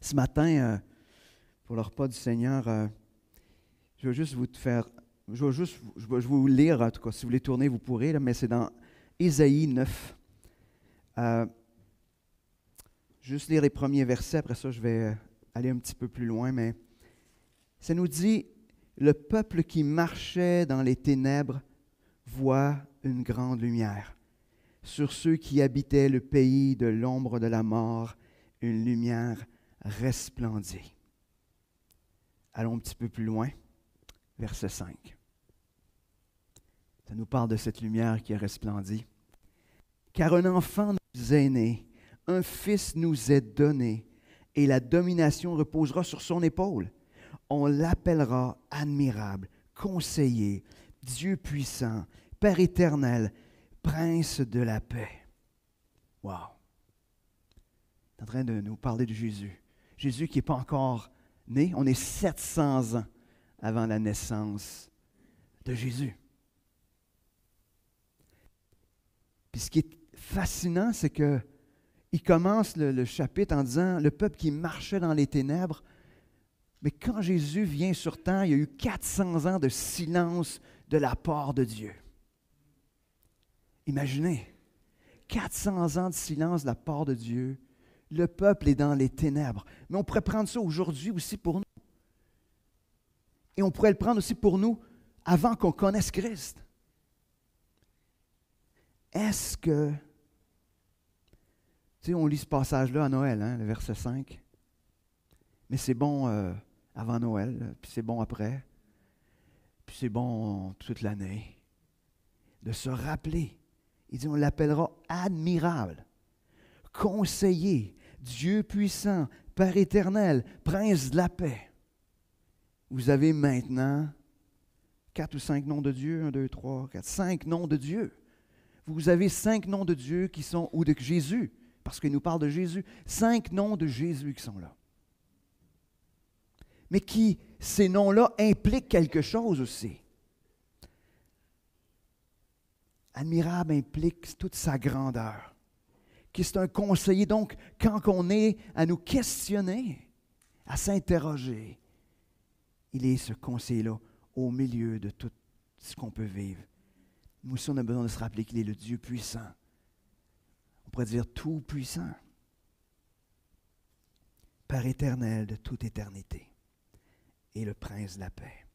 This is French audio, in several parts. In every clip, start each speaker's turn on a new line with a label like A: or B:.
A: Ce matin, pour le repas du Seigneur, je vais juste je vais vous lire, en tout cas, si vous voulez tourner, vous pourrez, là, mais c'est dans Ésaïe 9. Juste lire les premiers versets, après ça, je vais aller un petit peu plus loin, mais ça nous dit, « Le peuple qui marchait dans les ténèbres voit une grande lumière. Sur ceux qui habitaient le pays de l'ombre de la mort, une lumière resplendit. » Allons un petit peu plus loin, verset 5. Ça nous parle de cette lumière qui a resplendi. « Car un enfant nous est né, un fils nous est donné, et la domination reposera sur son épaule. On l'appellera admirable, conseiller, Dieu puissant, Père éternel, Prince de la paix. » Wow! Il est en train de nous parler de Jésus. Jésus qui n'est pas encore né. On est 700 ans avant la naissance de Jésus. Puis ce qui est fascinant, c'est qu'il commence le chapitre en disant « Le peuple qui marchait dans les ténèbres ». Mais quand Jésus vient sur terre, il y a eu 400 ans de silence de la part de Dieu. Imaginez, 400 ans de silence de la part de Dieu. Le peuple est dans les ténèbres. Mais on pourrait prendre ça aujourd'hui aussi pour nous. Et on pourrait le prendre aussi pour nous avant qu'on connaisse Christ. Est-ce que... Tu sais, on lit ce passage-là à Noël, hein, le verset 5. Mais c'est bon avant Noël, puis c'est bon après, puis c'est bon toute l'année. De se rappeler. Il dit, on l'appellera admirable, conseiller, Dieu puissant, Père éternel, Prince de la paix. Vous avez maintenant 4 ou 5 noms de Dieu, 1, 2, 3, 4, 5 noms de Dieu. Vous avez 5 noms de Dieu qui sont, ou de Jésus, parce qu'il nous parle de Jésus, 5 noms de Jésus qui sont là. Mais qui, ces noms-là, impliquent quelque chose aussi. Admirable implique toute sa grandeur. Qui c'est un conseiller. Donc, quand on est à nous questionner, à s'interroger, il est ce conseiller-là au milieu de tout ce qu'on peut vivre. Nous aussi, on a besoin de se rappeler qu'il est le Dieu puissant. On pourrait dire tout puissant. Père éternel de toute éternité. Et le Prince de la paix.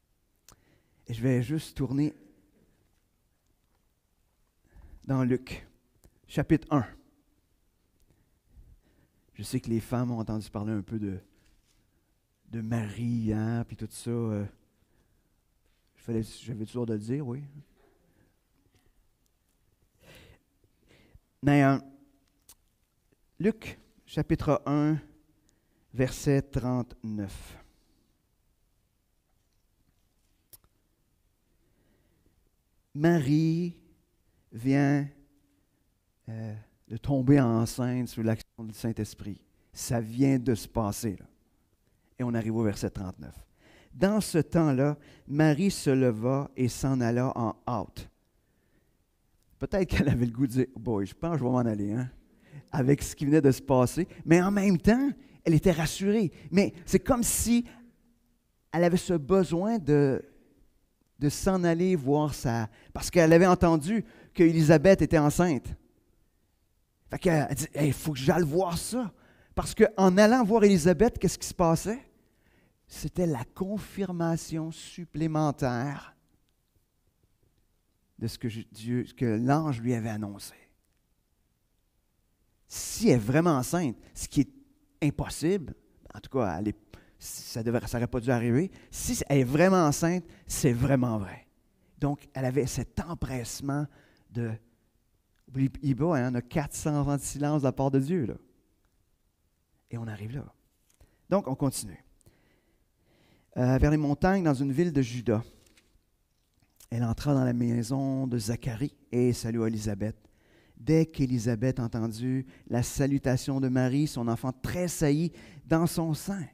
A: Et je vais juste tourner dans Luc, chapitre 1. Je sais que les femmes ont entendu parler un peu de Marie, hein, puis tout ça. J'avais toujours de le dire, oui. Mais Luc, chapitre 1, verset 39. Marie vient de tomber enceinte sous l'action du Saint-Esprit. Ça vient de se passer, là. Et on arrive au verset 39. Dans ce temps-là, Marie se leva et s'en alla en hâte. Peut-être qu'elle avait le goût de dire, « Boy, je pense que je vais m'en aller, hein, avec ce qui venait de se passer. » Mais en même temps, elle était rassurée. Mais c'est comme si elle avait ce besoin de s'en aller voir parce qu'elle avait entendu qu'Élisabeth était enceinte. Fait qu'elle dit, il faut que j'aille voir ça. Parce qu'en allant voir Élisabeth, qu'est-ce qui se passait? C'était la confirmation supplémentaire de ce que l'ange lui avait annoncé. Si elle est vraiment enceinte, ce qui est impossible, en tout cas, ça n'aurait pas dû arriver. Si elle est vraiment enceinte, c'est vraiment vrai. Donc, elle avait cet empressement de... N'oubliez pas, hein, on a 400 ans de silence de la part de Dieu, là. Et on arrive là. Donc, on continue. Vers les montagnes, dans une ville de Juda, elle entra dans la maison de Zacharie et salua Élisabeth. Dès qu'Élisabeth entendit la salutation de Marie, son enfant tressaillit dans son sein.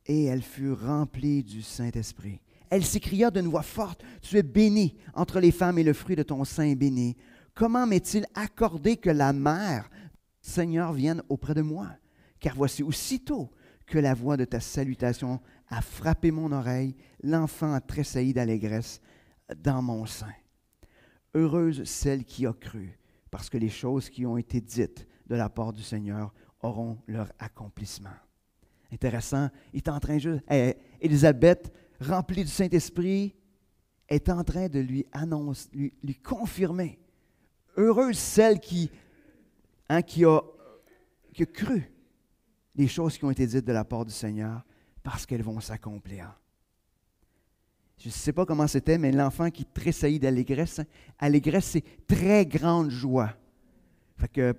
A: Et elle fut remplie du Saint-Esprit. Elle s'écria d'une voix forte, « Tu es bénie entre les femmes et le fruit de ton sein est béni. Comment m'est-il accordé que la mère du Seigneur vienne auprès de moi? Car voici, aussitôt que la voix de ta salutation a frappé mon oreille, l'enfant a tressailli d'allégresse dans mon sein. Heureuse celle qui a cru, parce que les choses qui ont été dites de la part du Seigneur auront leur accomplissement. Intéressant, il est en train juste... Élisabeth, remplie du Saint-Esprit, est en train de lui annoncer, lui confirmer. Heureuse celle qui a cru les choses qui ont été dites de la part du Seigneur, parce qu'elles vont s'accomplir. Je ne sais pas comment c'était, mais l'enfant qui tressaillit d'allégresse, allégresse, c'est très grande joie. Fait que,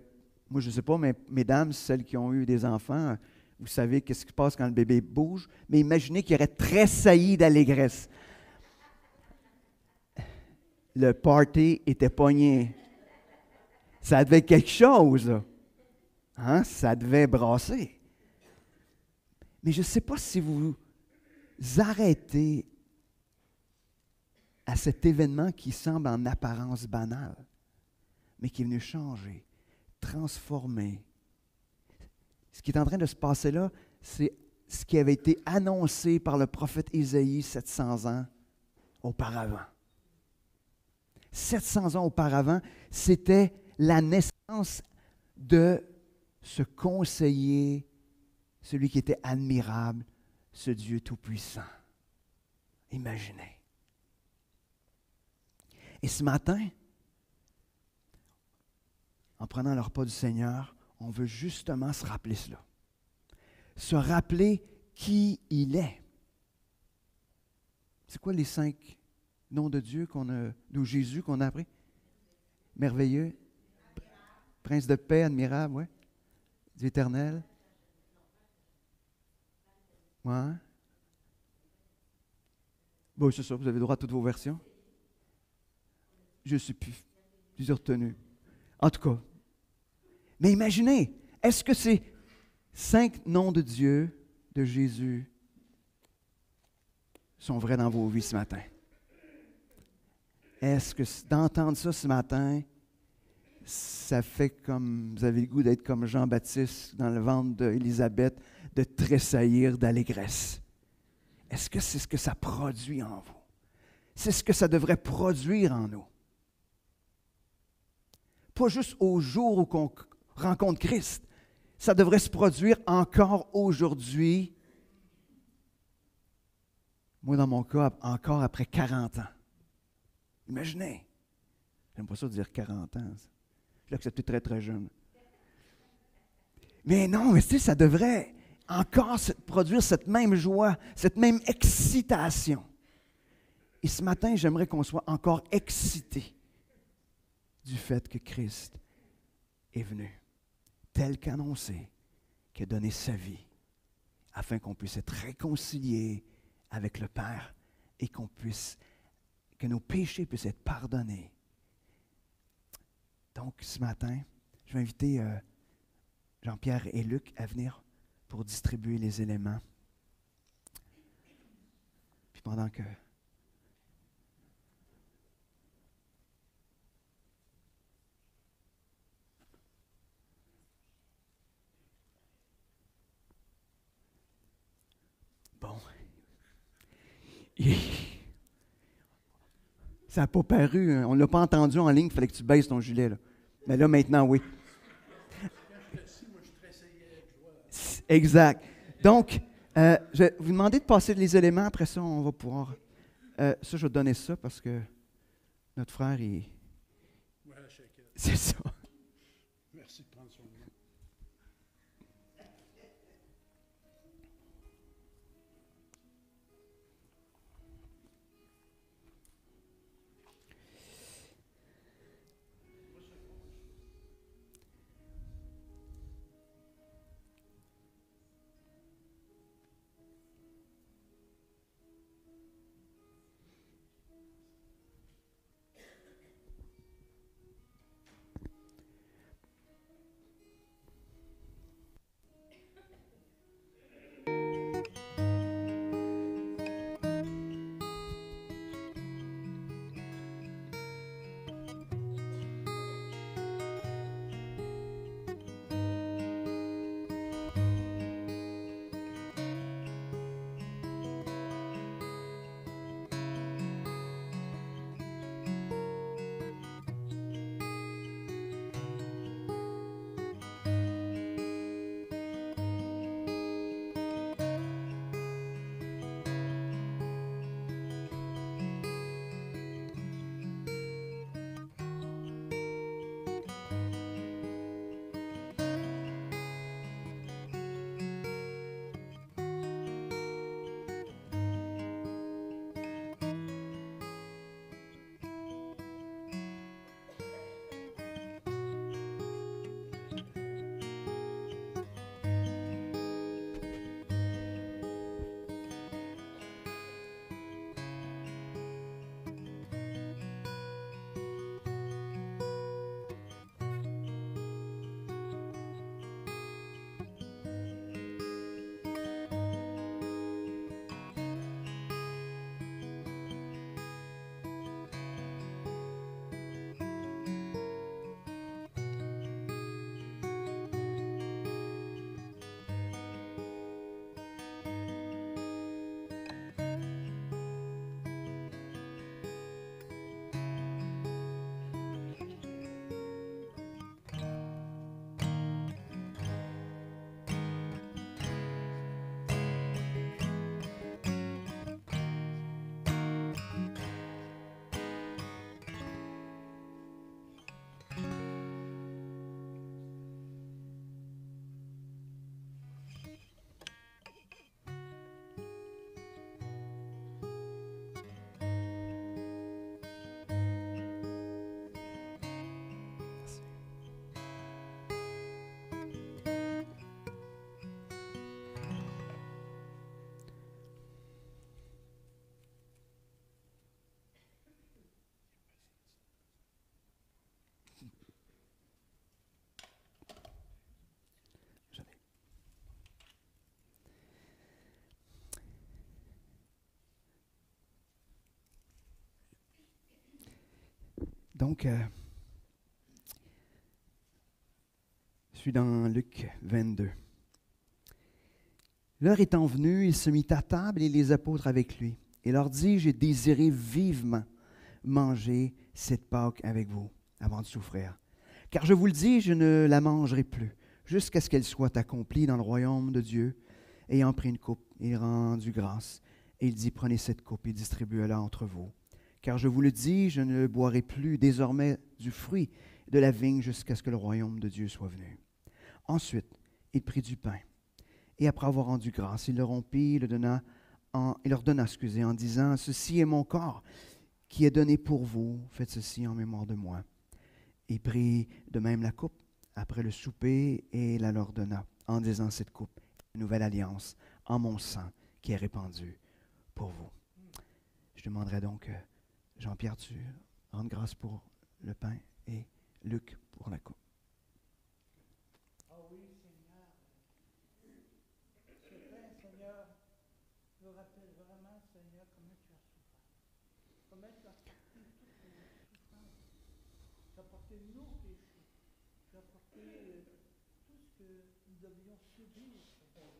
A: moi, je ne sais pas, mais mesdames, celles qui ont eu des enfants, vous savez qu'est-ce qui se passe quand le bébé bouge, mais imaginez qu'il aurait tressailli d'allégresse. Le party était pogné. Ça devait être quelque chose, là. Hein? Ça devait brasser. Mais je ne sais pas si vous arrêtez à cet événement qui semble en apparence banal, mais qui est venu changer, transformer. Ce qui est en train de se passer là, c'est ce qui avait été annoncé par le prophète Isaïe 700 ans auparavant. 700 ans auparavant, c'était la naissance de ce conseiller, celui qui était admirable, ce Dieu tout-puissant. Imaginez. Et ce matin, en prenant le repas du Seigneur, on veut justement se rappeler cela. Se rappeler qui il est. C'est quoi les 5 noms de Dieu de Jésus qu'on a appris? Merveilleux, Prince de paix, admirable, oui. Dieu éternel. Ouais. Bon, c'est ça, vous avez droit à toutes vos versions. Je ne sais plus. Je les ai retenus. En tout cas. Mais imaginez, est-ce que ces 5 noms de Dieu, de Jésus, sont vrais dans vos vies ce matin? Est-ce que d'entendre ça ce matin, ça fait comme, vous avez le goût d'être comme Jean-Baptiste dans le ventre d'Élisabeth, de tressaillir d'allégresse? Est-ce que c'est ce que ça produit en vous? C'est ce que ça devrait produire en nous. Pas juste au jour où on rencontre Christ. Ça devrait se produire encore aujourd'hui. Moi, dans mon cas, encore après 40 ans. Imaginez. J'aime pas ça dire 40 ans. Je l'ai accepté très, très jeune. Mais non, mais tu sais, ça devrait encore produire cette même joie, cette même excitation. Et ce matin, j'aimerais qu'on soit encore excités du fait que Christ est venu, tel qu'annoncé, qui a donné sa vie, afin qu'on puisse être réconciliés avec le Père et que nos péchés puissent être pardonnés. Donc, ce matin, je vais inviter Jean-Pierre et Luc à venir pour distribuer les éléments. Puis pendant que... Bon. Ça n'a pas paru, hein. On ne l'a pas entendu en ligne, il fallait que tu baisses ton gilet, là. Mais là, maintenant, oui. Exact. Donc, je vais vous demander de passer les éléments. Après ça, on va pouvoir... ça, je vais te donner ça parce que notre frère, il... C'est ça.
B: Merci de prendre son nom.
A: Donc, je suis dans Luc 22. L'heure étant venue, il se mit à table et les apôtres avec lui. Et leur dit, j'ai désiré vivement manger cette Pâque avec vous avant de souffrir. Car je vous le dis, je ne la mangerai plus, jusqu'à ce qu'elle soit accomplie dans le royaume de Dieu. Ayant pris une coupe, il rendit grâce. Et il dit, prenez cette coupe et distribuez-la entre vous. Car je vous le dis, je ne boirai plus désormais du fruit de la vigne jusqu'à ce que le royaume de Dieu soit venu. Ensuite, il prit du pain. Et après avoir rendu grâce, il le rompit, il leur donna, en disant, ceci est mon corps qui est donné pour vous. Faites ceci en mémoire de moi. Il prit de même la coupe après le souper et la leur donna, en disant, cette coupe, une nouvelle alliance, en mon sang qui est répandu pour vous. Je demanderai donc, Jean-Pierre, tu rendes grâce pour le pain et Luc pour la coupe.
B: Ah oui, Seigneur. Ce pain, Seigneur, me rappelle vraiment, Seigneur, comment tu as souffert. Comment tu as porté toutes nos souffrances. Tu as porté nos péchés. Tu as porté tout ce que nous devions subir, Seigneur.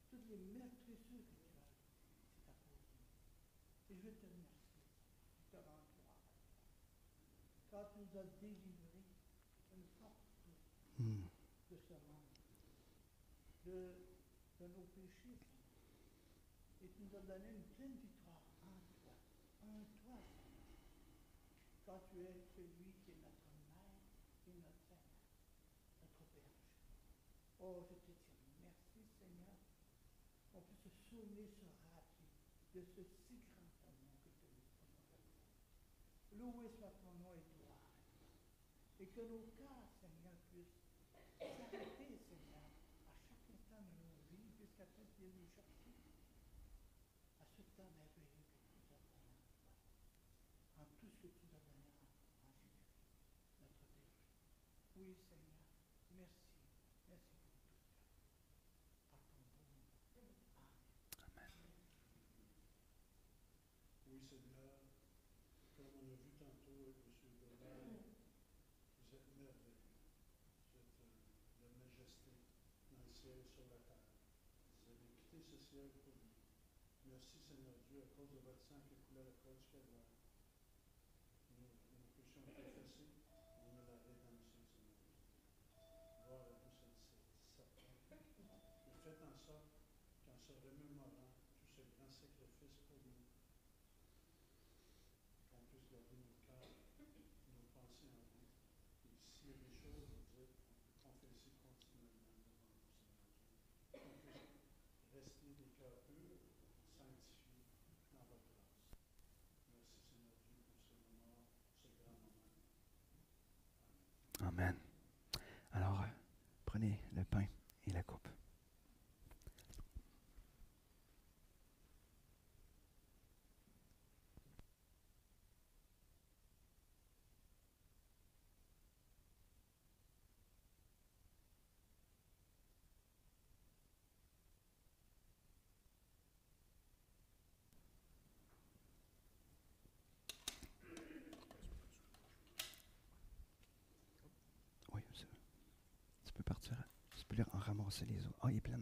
B: Toutes les meurtrissures que tu as posées. Et je te remercie. Je te rends gloire. Quand tu nous as délivrés une fois pour toutes de ce monde, de nos péchés, et tu nous as donné une pleine victoire en toi, Seigneur. Quand tu es celui qui est notre Mère et notre Seigneur, notre Berger. Oh, je te dis merci, Seigneur. On peut se souvenir, se rappeler de ce si grand amour que tu nous as. Loué soit ton nom et gloire. Et que nos cœurs, Seigneur, puissent s'arrêter, Seigneur, à chaque instant de nos vies, jusqu'à ce que tu viennes nous chercher. À ce temps merveilleux que tu nous as donné en tout ce que tu nous as donné en Jésus, notre berger. Oui, Seigneur, merci. Merci pour tout ça. Par ton bon nom. Amen. Oui, Seigneur, comme on a vu tantôt avec M. Bernard, vous êtes merveilleux. Vous êtes la majesté dans le ciel et sur la terre. Vous avez quitté ce ciel pour nous. Merci, Seigneur Dieu, à cause de votre sang qui coulait à la croix du Calvaire. Nos péchés ont été effacés. On a la rédemption, Seigneur Dieu. Gloire à vous, certain. Et faites en sorte qu'en se remémorant tout ce grand sacrifice pour nous, qu'on puisse garder nos cœurs, nos pensées en vous. Et s'il y a des choses, vous dites, on peut confesser continuellement devant vous, Seigneur Dieu. Qu'on puisse rester des cœurs purs, sanctifiés dans votre grâce. Merci, Seigneur Dieu, pour ce moment, ce grand moment.
A: Amen. Alors, prenez le pain et la coupe. Oui, tu peux partir. Tu peux en ramasser les autres. Ah, il est plein.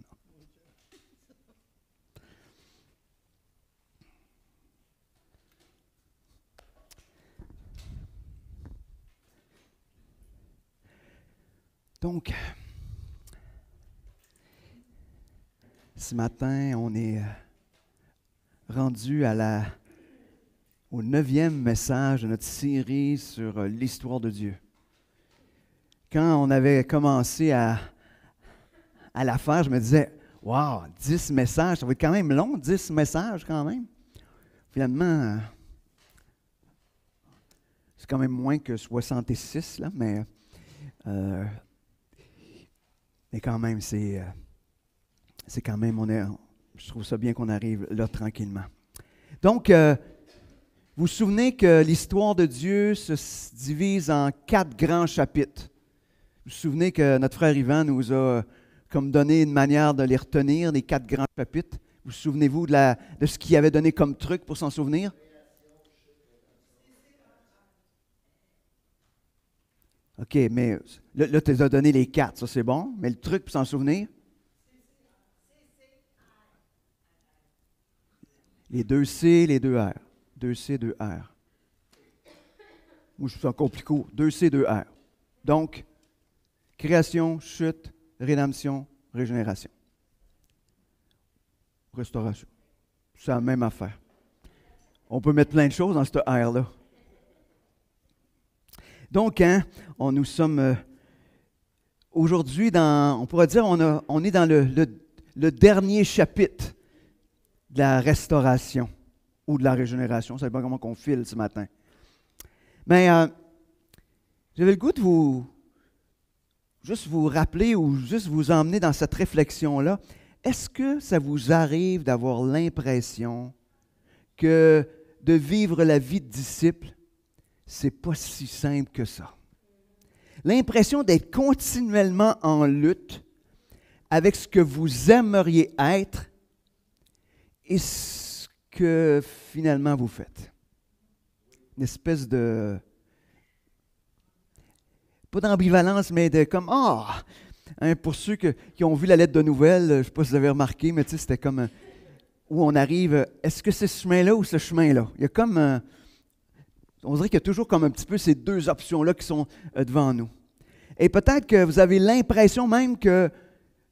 A: Donc, ce matin, on est rendu au 9e message de notre série sur l'histoire de Dieu. Quand on avait commencé à la faire, je me disais, wow, 10 messages, ça va être quand même long, 10 messages quand même. Finalement, c'est quand même moins que 66, là, mais quand même, c'est quand même, je trouve ça bien qu'on arrive là tranquillement. Donc, vous vous souvenez que l'histoire de Dieu se divise en 4 grands chapitres. Vous vous souvenez que notre frère Yvan nous a comme donné une manière de les retenir, les 4 grands chapitres. Vous souvenez-vous de ce qu'il avait donné comme truc pour s'en souvenir? OK, mais là tu as donné les 4, ça c'est bon. Mais le truc pour s'en souvenir? Les 2 C, les 2 R. 2 C, 2 R. Moi, je suis encore plus court. 2 C, 2 R. Donc, création, chute, rédemption, régénération. Restauration. C'est la même affaire. On peut mettre plein de choses dans ce R-là. Donc, nous sommes aujourd'hui on pourrait dire, on est dans le dernier chapitre de la restauration ou de la régénération. Je ne sais pas comment on file ce matin. Mais j'avais le goût de juste vous rappeler ou juste vous emmener dans cette réflexion-là. Est-ce que ça vous arrive d'avoir l'impression que de vivre la vie de disciple, c'est pas si simple que ça? L'impression d'être continuellement en lutte avec ce que vous aimeriez être et ce que finalement vous faites. Une espèce de... pas d'ambivalence, mais de comme, pour ceux qui ont vu la lettre de nouvelles, je ne sais pas si vous avez remarqué, mais tu sais, c'était comme où on arrive, est-ce que c'est ce chemin-là ou ce chemin-là? Il y a comme, on dirait qu'il y a toujours comme un petit peu ces deux options-là qui sont devant nous. Et peut-être que vous avez l'impression même que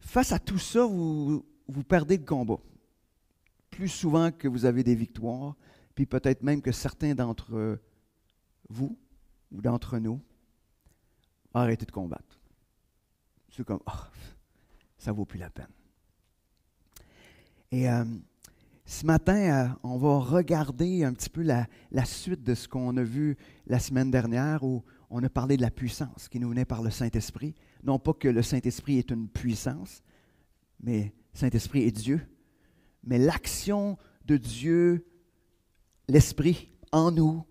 A: face à tout ça, vous perdez le combat. Plus souvent que vous avez des victoires, puis peut-être même que certains d'entre vous ou d'entre nous arrêtez de combattre. C'est comme, ça ne vaut plus la peine. Et ce matin, on va regarder un petit peu la suite de ce qu'on a vu la semaine dernière où on a parlé de la puissance qui nous venait par le Saint-Esprit. Non pas que le Saint-Esprit est une puissance, mais le Saint-Esprit est Dieu. Mais l'action de Dieu, l'Esprit en nous,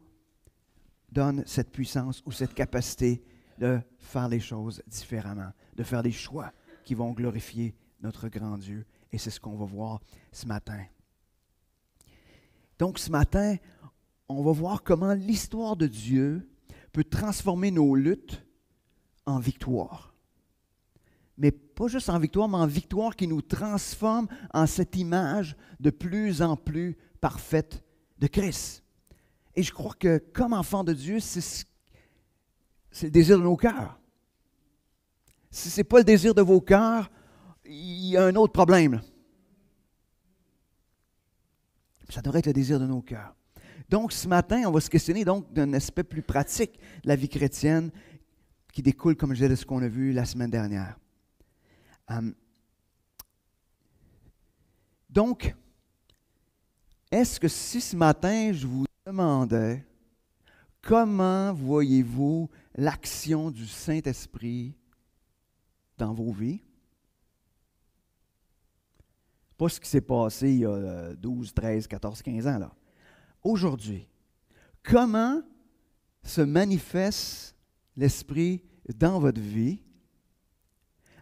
A: donne cette puissance ou cette capacité de faire les choses différemment, de faire des choix qui vont glorifier notre grand Dieu. Et c'est ce qu'on va voir ce matin. Donc ce matin, on va voir comment l'histoire de Dieu peut transformer nos luttes en victoire. Mais pas juste en victoire, mais en victoire qui nous transforme en cette image de plus en plus parfaite de Christ. Et je crois que comme enfant de Dieu, c'est le désir de nos cœurs. Si ce n'est pas le désir de vos cœurs, il y a un autre problème. Ça devrait être le désir de nos cœurs. Donc, ce matin, on va se questionner donc d'un aspect plus pratique de la vie chrétienne qui découle, comme je disais, de ce qu'on a vu la semaine dernière. Donc, est-ce que si ce matin, je vous demandais comment voyez-vous l'action du Saint-Esprit dans vos vies? Pas ce qui s'est passé il y a 12, 13, 14, 15 ans, là. Aujourd'hui, comment se manifeste l'Esprit dans votre vie?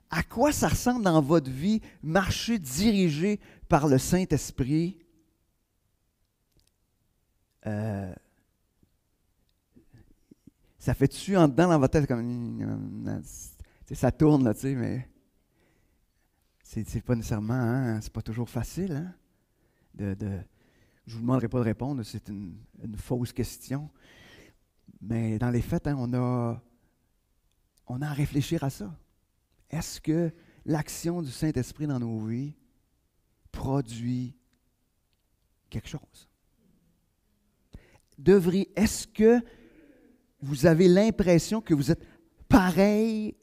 A: À quoi ça ressemble dans votre vie, marcher dirigé par le Saint-Esprit? Ça fait-tu en dedans dans votre tête comme... ça tourne, là, tu sais, mais... C'est pas nécessairement, c'est pas toujours facile, je ne vous demanderai pas de répondre, c'est une fausse question. Mais dans les faits, on a à réfléchir à ça. Est-ce que l'action du Saint-Esprit dans nos vies produit quelque chose? Est-ce que vous avez l'impression que vous êtes pareil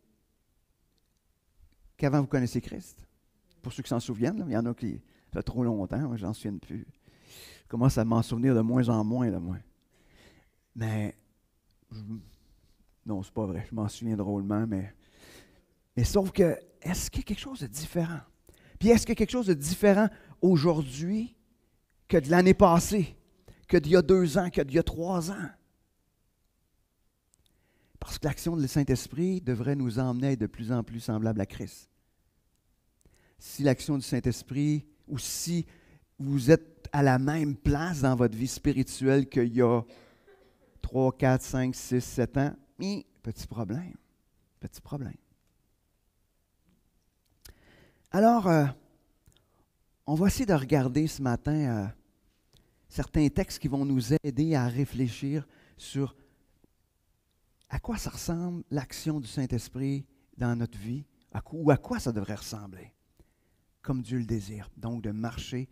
A: qu'avant vous connaissiez Christ? Pour ceux qui s'en souviennent, là, il y en a qui, ça fait trop longtemps, moi je n'en souviens plus. Je commence à m'en souvenir de moins en moins, là, moi. Mais, non, c'est pas vrai, je m'en souviens drôlement, mais sauf que, est-ce qu'il y a quelque chose de différent? Puis est-ce qu'il y a quelque chose de différent aujourd'hui que de l'année passée, que d'il y a 2 ans, que d'il y a 3 ans? Parce que l'action du Saint-Esprit devrait nous emmener à être de plus en plus semblables à Christ. Si l'action du Saint-Esprit, ou si vous êtes à la même place dans votre vie spirituelle qu'il y a 3, 4, 5, 6, 7 ans, petit problème. Petit problème. Alors, on va essayer de regarder ce matin certains textes qui vont nous aider à réfléchir sur à quoi ça ressemble l'action du Saint-Esprit dans notre vie, ou à quoi ça devrait ressembler, comme Dieu le désire. Donc, de marcher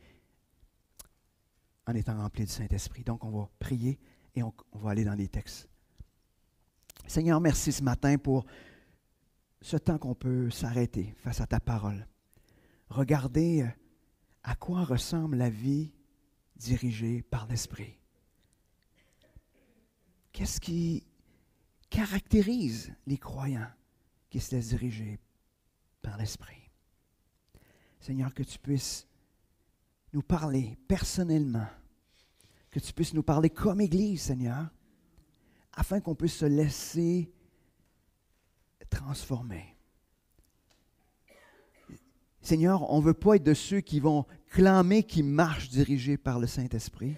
A: en étant rempli du Saint-Esprit. Donc, on va prier et on va aller dans les textes. Seigneur, merci ce matin pour ce temps qu'on peut s'arrêter face à ta parole. Regarder à quoi ressemble la vie dirigée par l'Esprit. Qu'est-ce qui caractérise les croyants qui se laissent diriger par l'Esprit? Seigneur, que tu puisses nous parler personnellement, que tu puisses nous parler comme Église, Seigneur, afin qu'on puisse se laisser transformer. Seigneur, on ne veut pas être de ceux qui vont clamer qu'ils marchent dirigés par le Saint-Esprit,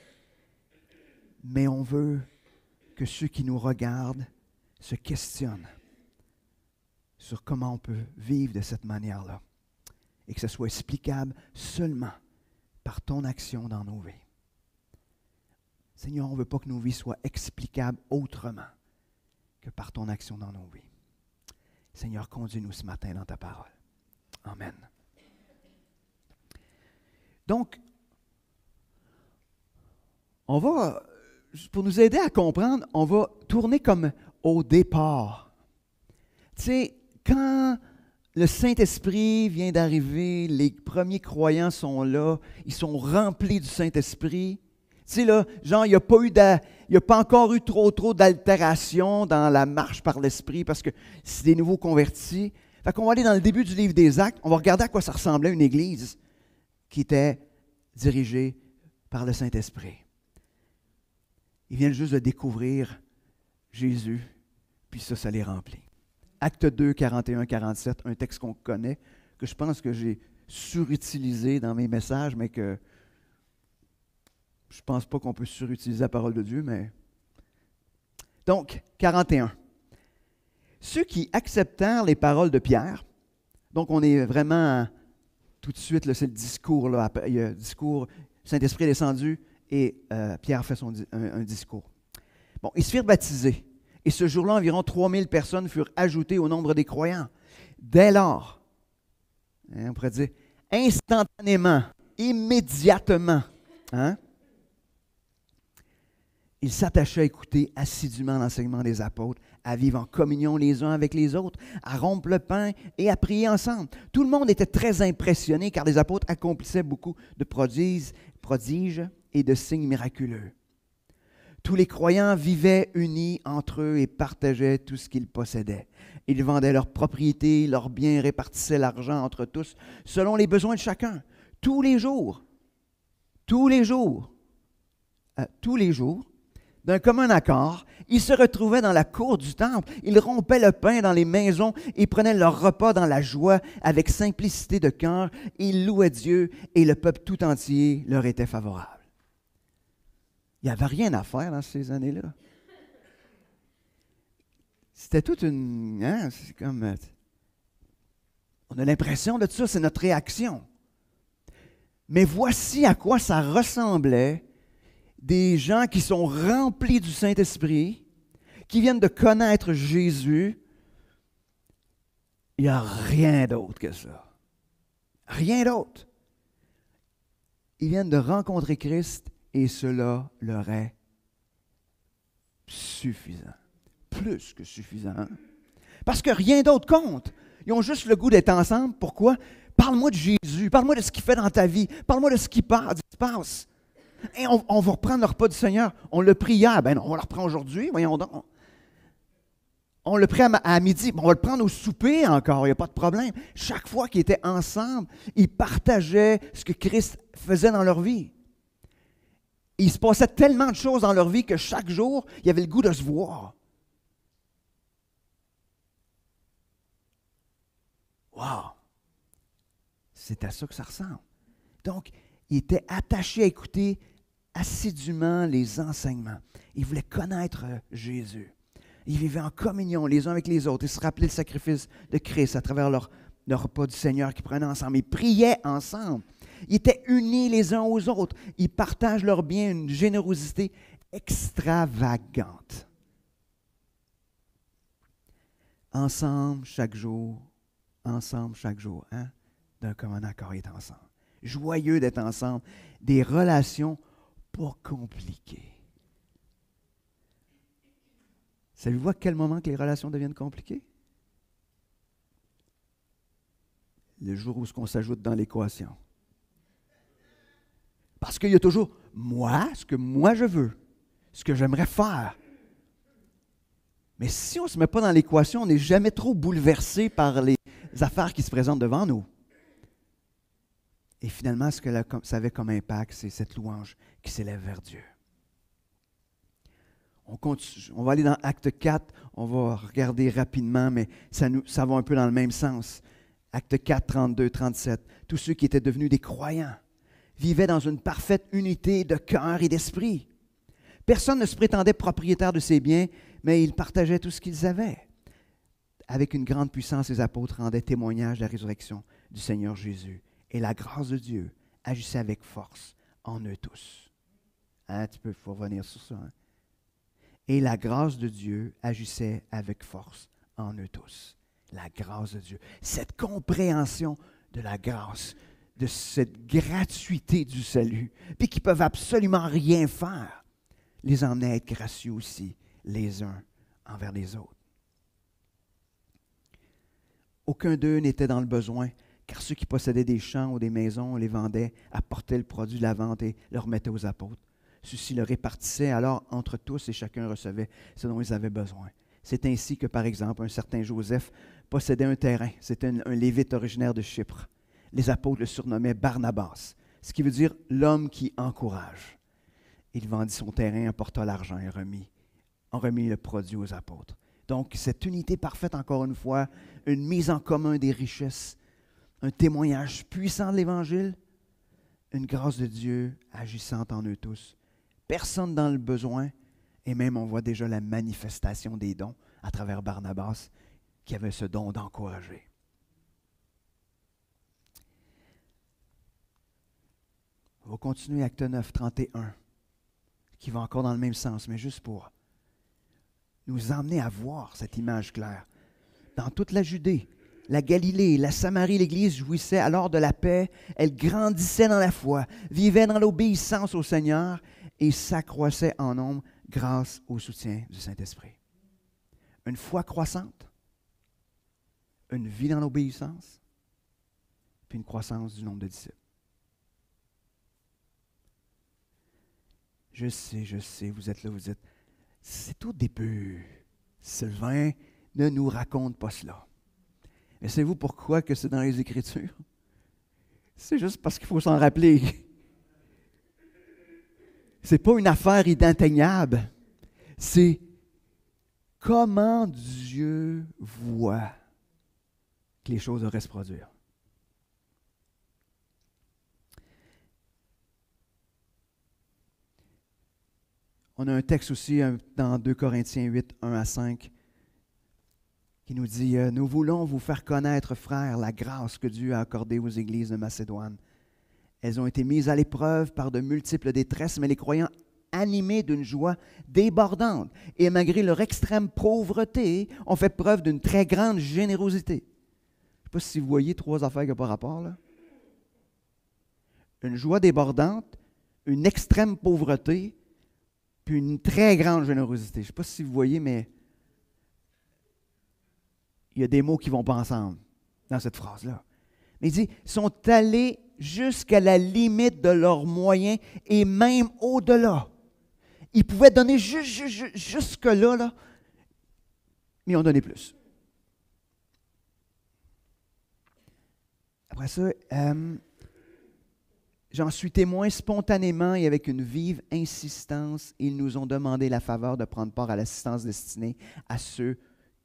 A: mais on veut que ceux qui nous regardent se questionnent sur comment on peut vivre de cette manière-là et que ce soit explicable seulement par ton action dans nos vies. Seigneur, on ne veut pas que nos vies soient explicables autrement que par ton action dans nos vies. Seigneur, conduis-nous ce matin dans ta parole. Amen. Donc, on va, pour nous aider à comprendre, on va tourner comme au départ. Tu sais, quand le Saint-Esprit vient d'arriver, les premiers croyants sont là, ils sont remplis du Saint-Esprit. Tu sais, là, genre, il n'y a pas encore eu trop d'altération dans la marche par l'Esprit parce que c'est des nouveaux convertis. Fait qu'on va aller dans le début du livre des Actes, on va regarder à quoi ça ressemblait une église qui était dirigée par le Saint-Esprit. Ils viennent juste de découvrir Jésus, puis ça les remplit. Acte 2, 41, 47, un texte qu'on connaît, que je pense que j'ai surutilisé dans mes messages, mais que je ne pense pas qu'on peut surutiliser la parole de Dieu, mais... Donc, 41. Ceux qui acceptèrent les paroles de Pierre, donc on est vraiment, tout de suite, là, c'est le discours, là, après, il y a le discours, Saint-Esprit est descendu et Pierre fait un discours. Bon, ils se firent baptiser. Et ce jour-là, environ 3000 personnes furent ajoutées au nombre des croyants. Dès lors, on pourrait dire instantanément, immédiatement, ils s'attachaient à écouter assidûment l'enseignement des apôtres, à vivre en communion les uns avec les autres, à rompre le pain et à prier ensemble. Tout le monde était très impressionné car les apôtres accomplissaient beaucoup de prodiges et de signes miraculeux. Tous les croyants vivaient unis entre eux et partageaient tout ce qu'ils possédaient. Ils vendaient leurs propriétés, leurs biens, et répartissaient l'argent entre tous, selon les besoins de chacun. Tous les jours, d'un commun accord, ils se retrouvaient dans la cour du temple. Ils rompaient le pain dans les maisons et prenaient leur repas dans la joie avec simplicité de cœur. Ils louaient Dieu et le peuple tout entier leur était favorable. Il n'y avait rien à faire dans ces années-là. C'était toute une... c'est comme... On a l'impression de ça, c'est notre réaction. Mais voici à quoi ça ressemblait des gens qui sont remplis du Saint-Esprit, qui viennent de connaître Jésus. Il n'y a rien d'autre que ça. Rien d'autre. Ils viennent de rencontrer Christ et cela leur est suffisant. Plus que suffisant. Parce que rien d'autre compte. Ils ont juste le goût d'être ensemble. Pourquoi? Parle-moi de Jésus. Parle-moi de ce qu'il fait dans ta vie. Parle-moi de ce qui se passe. Et on va reprendre le repas du Seigneur. On l'a pris hier. Ben non, on va le reprendre aujourd'hui. Voyons donc. On l'a pris à midi. On va le prendre au souper encore. Il n'y a pas de problème. Chaque fois qu'ils étaient ensemble, ils partageaient ce que Christ faisait dans leur vie. Il se passait tellement de choses dans leur vie que chaque jour, il y avait le goût de se voir. Wow! C'est à ça que ça ressemble. Donc, ils étaient attachés à écouter assidûment les enseignements. Ils voulaient connaître Jésus. Ils vivaient en communion les uns avec les autres. Ils se rappelaient le sacrifice de Christ à travers leur repas du Seigneur qu'ils prenaient ensemble. Ils priaient ensemble. Ils étaient unis les uns aux autres. Ils partagent leurs biens, une générosité extravagante. Ensemble chaque jour, hein? D'un commun accord, ils étaient ensemble. Joyeux d'être ensemble. Des relations pas compliquées. Savez-vous à quel moment que les relations deviennent compliquées? Le jour où on s'ajoute dans l'équation. Parce qu'il y a toujours moi, ce que moi je veux, ce que j'aimerais faire. Mais si on ne se met pas dans l'équation, on n'est jamais trop bouleversé par les affaires qui se présentent devant nous. Et finalement, ce que ça avait comme impact, c'est cette louange qui s'élève vers Dieu. On va aller dans Acte 4, on va regarder rapidement, mais ça va un peu dans le même sens. Acte 4, 32, 37. Tous ceux qui étaient devenus des croyants vivaient dans une parfaite unité de cœur et d'esprit. Personne ne se prétendait propriétaire de ses biens, mais ils partageaient tout ce qu'ils avaient. Avec une grande puissance, les apôtres rendaient témoignage de la résurrection du Seigneur Jésus. Et la grâce de Dieu agissait avec force en eux tous. Hein, il faut revenir sur ça. Hein? Et la grâce de Dieu agissait avec force en eux tous. La grâce de Dieu. Cette compréhension de la grâce, de cette gratuité du salut, puis qui ne peuvent absolument rien faire, les emmenait à être gracieux aussi, les uns envers les autres. Aucun d'eux n'était dans le besoin, car ceux qui possédaient des champs ou des maisons les vendaient, apportaient le produit de la vente et le remettaient aux apôtres. Ceux-ci le répartissaient alors entre tous et chacun recevait ce dont ils avaient besoin. C'est ainsi que, par exemple, un certain Joseph possédait un terrain. C'était un Lévite originaire de Chypre. Les apôtres le surnommaient Barnabas, ce qui veut dire l'homme qui encourage. Il vendit son terrain, apporta l'argent et remis le produit aux apôtres. Donc, cette unité parfaite, encore une fois, une mise en commun des richesses, un témoignage puissant de l'Évangile, une grâce de Dieu agissant en eux tous. Personne dans le besoin, et même on voit déjà la manifestation des dons à travers Barnabas, qui avait ce don d'encourager. On va continuer Acte 9, 31, qui va encore dans le même sens, mais juste pour nous emmener à voir cette image claire. Dans toute la Judée, la Galilée, la Samarie, l'Église jouissait alors de la paix, elle grandissait dans la foi, vivait dans l'obéissance au Seigneur et s'accroissait en nombre grâce au soutien du Saint-Esprit. Une foi croissante, une vie dans l'obéissance, puis une croissance du nombre de disciples. Je sais, vous êtes là, vous dites, c'est au début. Sylvain ne nous raconte pas cela. Mais savez-vous pourquoi que c'est dans les Écritures? C'est juste parce qu'il faut s'en rappeler. Ce n'est pas une affaire inatteignable. C'est comment Dieu voit que les choses devraient se produire. On a un texte aussi dans 2 Corinthiens 8, 1 à 5, qui nous dit « Nous voulons vous faire connaître, frères, la grâce que Dieu a accordée aux églises de Macédoine. Elles ont été mises à l'épreuve par de multiples détresses, mais les croyants, animés d'une joie débordante, et malgré leur extrême pauvreté, ont fait preuve d'une très grande générosité. » Je ne sais pas si vous voyez trois affaires qui n'ont pas rapport, là. Une joie débordante, une extrême pauvreté, puis une très grande générosité. Je ne sais pas si vous voyez, mais il y a des mots qui ne vont pas ensemble dans cette phrase-là. Mais il dit, ils sont allés jusqu'à la limite de leurs moyens et même au-delà. Ils pouvaient donner jusque-là, là, mais ils ont donné plus. Après ça, j'en suis témoin spontanément et avec une vive insistance. Ils nous ont demandé la faveur de prendre part à l'assistance destinée à ceux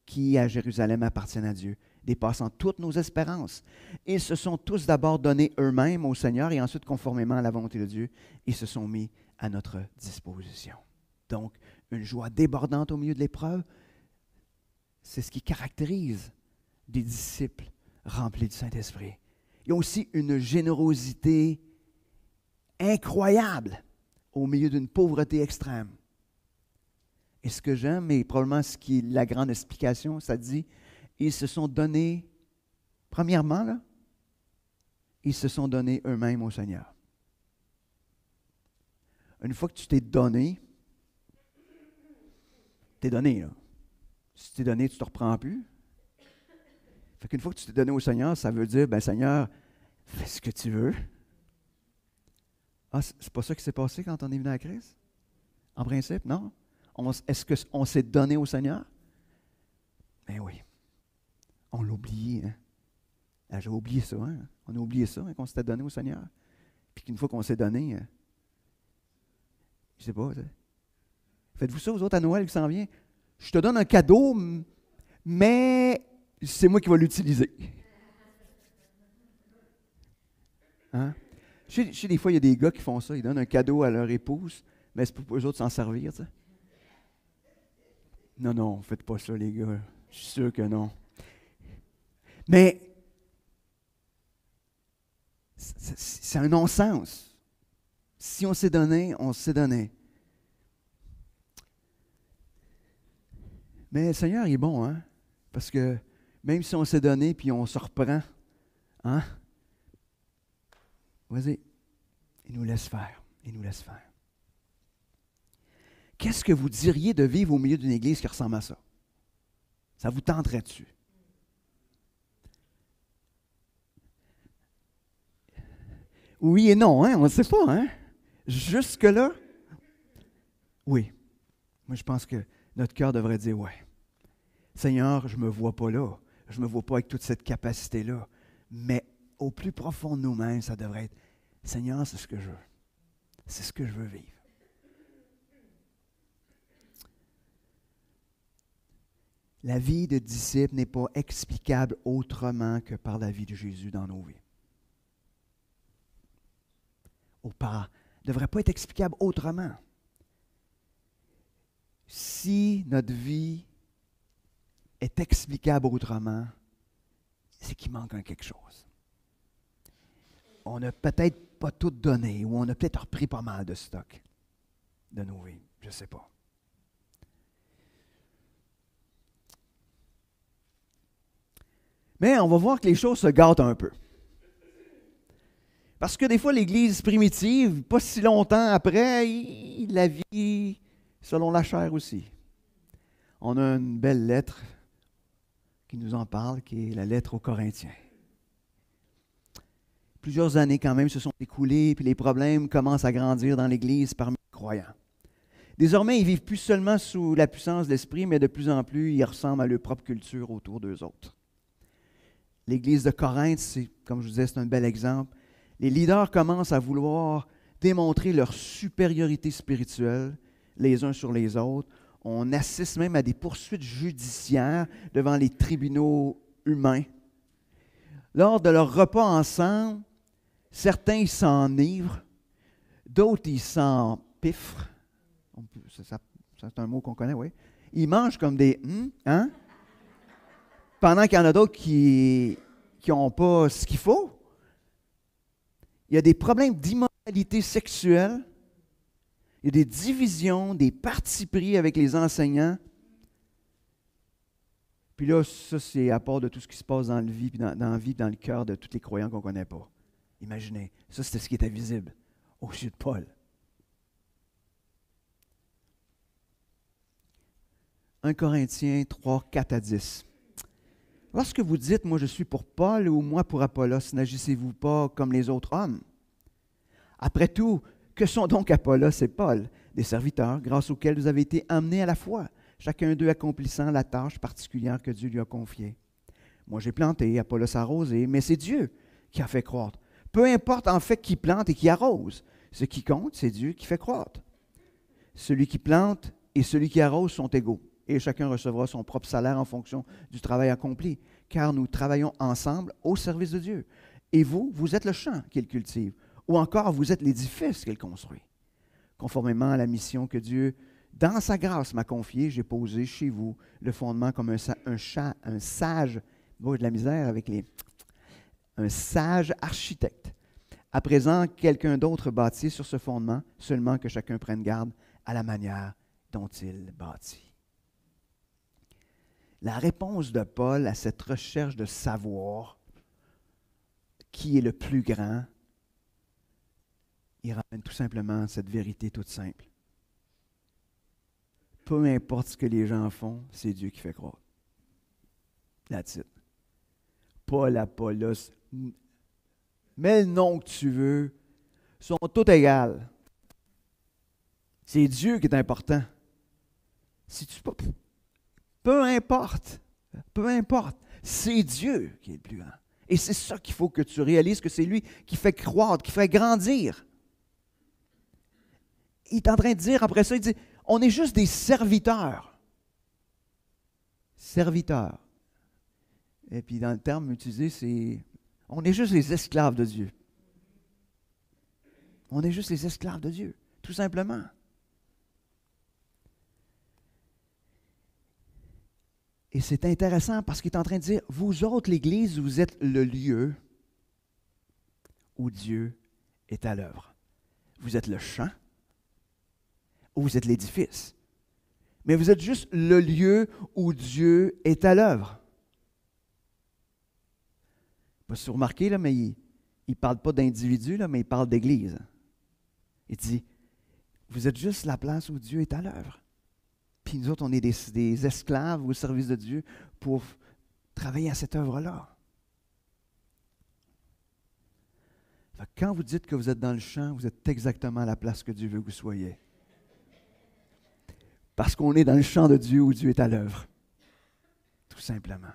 A: qui, à Jérusalem, appartiennent à Dieu, dépassant toutes nos espérances. Ils se sont tous d'abord donnés eux-mêmes au Seigneur et ensuite, conformément à la volonté de Dieu, ils se sont mis à notre disposition. Donc, une joie débordante au milieu de l'épreuve, C'est ce qui caractérise des disciples remplis du Saint-Esprit. Ils ont aussi une générosité incroyable au milieu d'une pauvreté extrême. Et ce que j'aime, et probablement ce qui est la grande explication, ça dit, ils se sont donnés, premièrement, là, ils se sont donnés eux-mêmes au Seigneur. Une fois que tu t'es donné, t'es donné, là. Si tu t'es donné, tu ne te reprends plus. Fait qu'une fois que tu t'es donné au Seigneur, ça veut dire, ben Seigneur, fais ce que tu veux. Ah, c'est pas ça qui s'est passé quand on est venu à Christ? En principe, non? Est-ce qu'on s'est donné au Seigneur? Ben oui. On l'a oublié. Hein? Ah, j'ai oublié ça. Hein? On a oublié ça, hein, qu'on s'était donné au Seigneur. Puis qu'une fois qu'on s'est donné, je ne sais pas. Faites-vous ça, vous autres, à Noël qui s'en vient? Je te donne un cadeau, mais c'est moi qui vais l'utiliser. Hein? Je sais, des fois, il y a des gars qui font ça. Ils donnent un cadeau à leur épouse, mais c'est pour eux autres s'en servir. Tu sais. Non, faites pas ça, les gars. Je suis sûr que non. Mais c'est un non-sens. Si on s'est donné, on s'est donné. Mais le Seigneur, il est bon, hein? Parce que même si on s'est donné puis on se reprend, hein? Vas-y, il nous laisse faire. Il nous laisse faire. Qu'est-ce que vous diriez de vivre au milieu d'une église qui ressemble à ça? Ça vous tenterait-tu? Oui et non, hein? On ne sait pas, hein? Jusque-là, oui. Moi, je pense que notre cœur devrait dire, ouais. Seigneur, je ne me vois pas là. Je ne me vois pas avec toute cette capacité-là. Mais au plus profond de nous-mêmes, ça devrait être, Seigneur, c'est ce que je veux. C'est ce que je veux vivre. La vie de disciple n'est pas explicable autrement que par la vie de Jésus dans nos vies. Ne devrait pas être explicable autrement. Si notre vie est explicable autrement, c'est qu'il manque quelque chose. On n'a peut-être pas tout donné, ou on a peut-être repris pas mal de stock de nos vies. Je ne sais pas. Mais on va voir que les choses se gâtent un peu. Parce que des fois, l'Église primitive, pas si longtemps après, la vie selon la chair aussi. On a une belle lettre qui nous en parle, qui est la lettre aux Corinthiens. Plusieurs années quand même se sont écoulées, puis les problèmes commencent à grandir dans l'Église parmi les croyants. Désormais, ils ne vivent plus seulement sous la puissance de l'Esprit, mais de plus en plus, ils ressemblent à leur propre culture autour d'eux autres. L'Église de Corinthe, comme je vous disais, c'est un bel exemple. Les leaders commencent à vouloir démontrer leur supériorité spirituelle les uns sur les autres. On assiste même à des poursuites judiciaires devant les tribunaux humains. Lors de leur repas ensemble, certains ils s'enivrent, d'autres ils s'empiffrent. C'est un mot qu'on connaît, oui. Ils mangent comme des hein? Pendant qu'il y en a d'autres qui n'ont pas ce qu'il faut. Il y a des problèmes d'immoralité sexuelle. Il y a des divisions, des partis pris avec les enseignants. Puis là, ça, c'est à part de tout ce qui se passe dans la vie, dans le cœur de tous les croyants qu'on ne connaît pas. Imaginez, ça, c'était ce qui était visible au sujet de Paul. 1 Corinthiens 3, 4 à 10. Lorsque vous dites « moi je suis pour Paul » ou « moi pour Apollos », n'agissez-vous pas comme les autres hommes? Après tout, que sont donc Apollos et Paul? Des serviteurs grâce auxquels vous avez été amenés à la foi, chacun d'eux accomplissant la tâche particulière que Dieu lui a confiée. Moi j'ai planté, Apollos a arrosé, mais c'est Dieu qui a fait croître. Peu importe en fait qui plante et qui arrose, ce qui compte, c'est Dieu qui fait croître. Celui qui plante et celui qui arrose sont égaux. Et chacun recevra son propre salaire en fonction du travail accompli, car nous travaillons ensemble au service de Dieu. Et vous, vous êtes le champ qu'il cultive, ou encore vous êtes l'édifice qu'il construit, conformément à la mission que Dieu Dans sa grâce m'a confié, j'ai posé chez vous le fondement comme un sage, de la misère avec un sage architecte. À présent, quelqu'un d'autre bâtit sur ce fondement, seulement que chacun prenne garde à la manière dont il bâtit. La réponse de Paul à cette recherche de savoir qui est le plus grand, il ramène tout simplement cette vérité toute simple. Peu importe ce que les gens font, c'est Dieu qui fait croire. That's it. Paul, Apollos, mets le nom que tu veux, sont tous égaux. C'est Dieu qui est important. Si tu peu importe, c'est Dieu qui est le plus grand. Et c'est ça qu'il faut que tu réalises, que c'est lui qui fait croître, qui fait grandir. Il est en train de dire, après ça, il dit, on est juste des serviteurs. Serviteurs. Et puis dans le terme utilisé, c'est, on est juste les esclaves de Dieu. On est juste les esclaves de Dieu, tout simplement. Et c'est intéressant parce qu'il est en train de dire, vous autres, l'Église, vous êtes le lieu où Dieu est à l'œuvre. Vous êtes le champ ou vous êtes l'édifice. Mais vous êtes juste le lieu où Dieu est à l'œuvre. Pas si vous remarquez, là, mais il ne parle pas d'individu, là, mais il parle d'Église. Il dit, vous êtes juste la place où Dieu est à l'œuvre. Puis nous autres, on est des esclaves au service de Dieu pour travailler à cette œuvre-là. Quand vous dites que vous êtes dans le champ, vous êtes exactement à la place que Dieu veut que vous soyez. Parce qu'on est dans le champ de Dieu où Dieu est à l'œuvre. Tout simplement.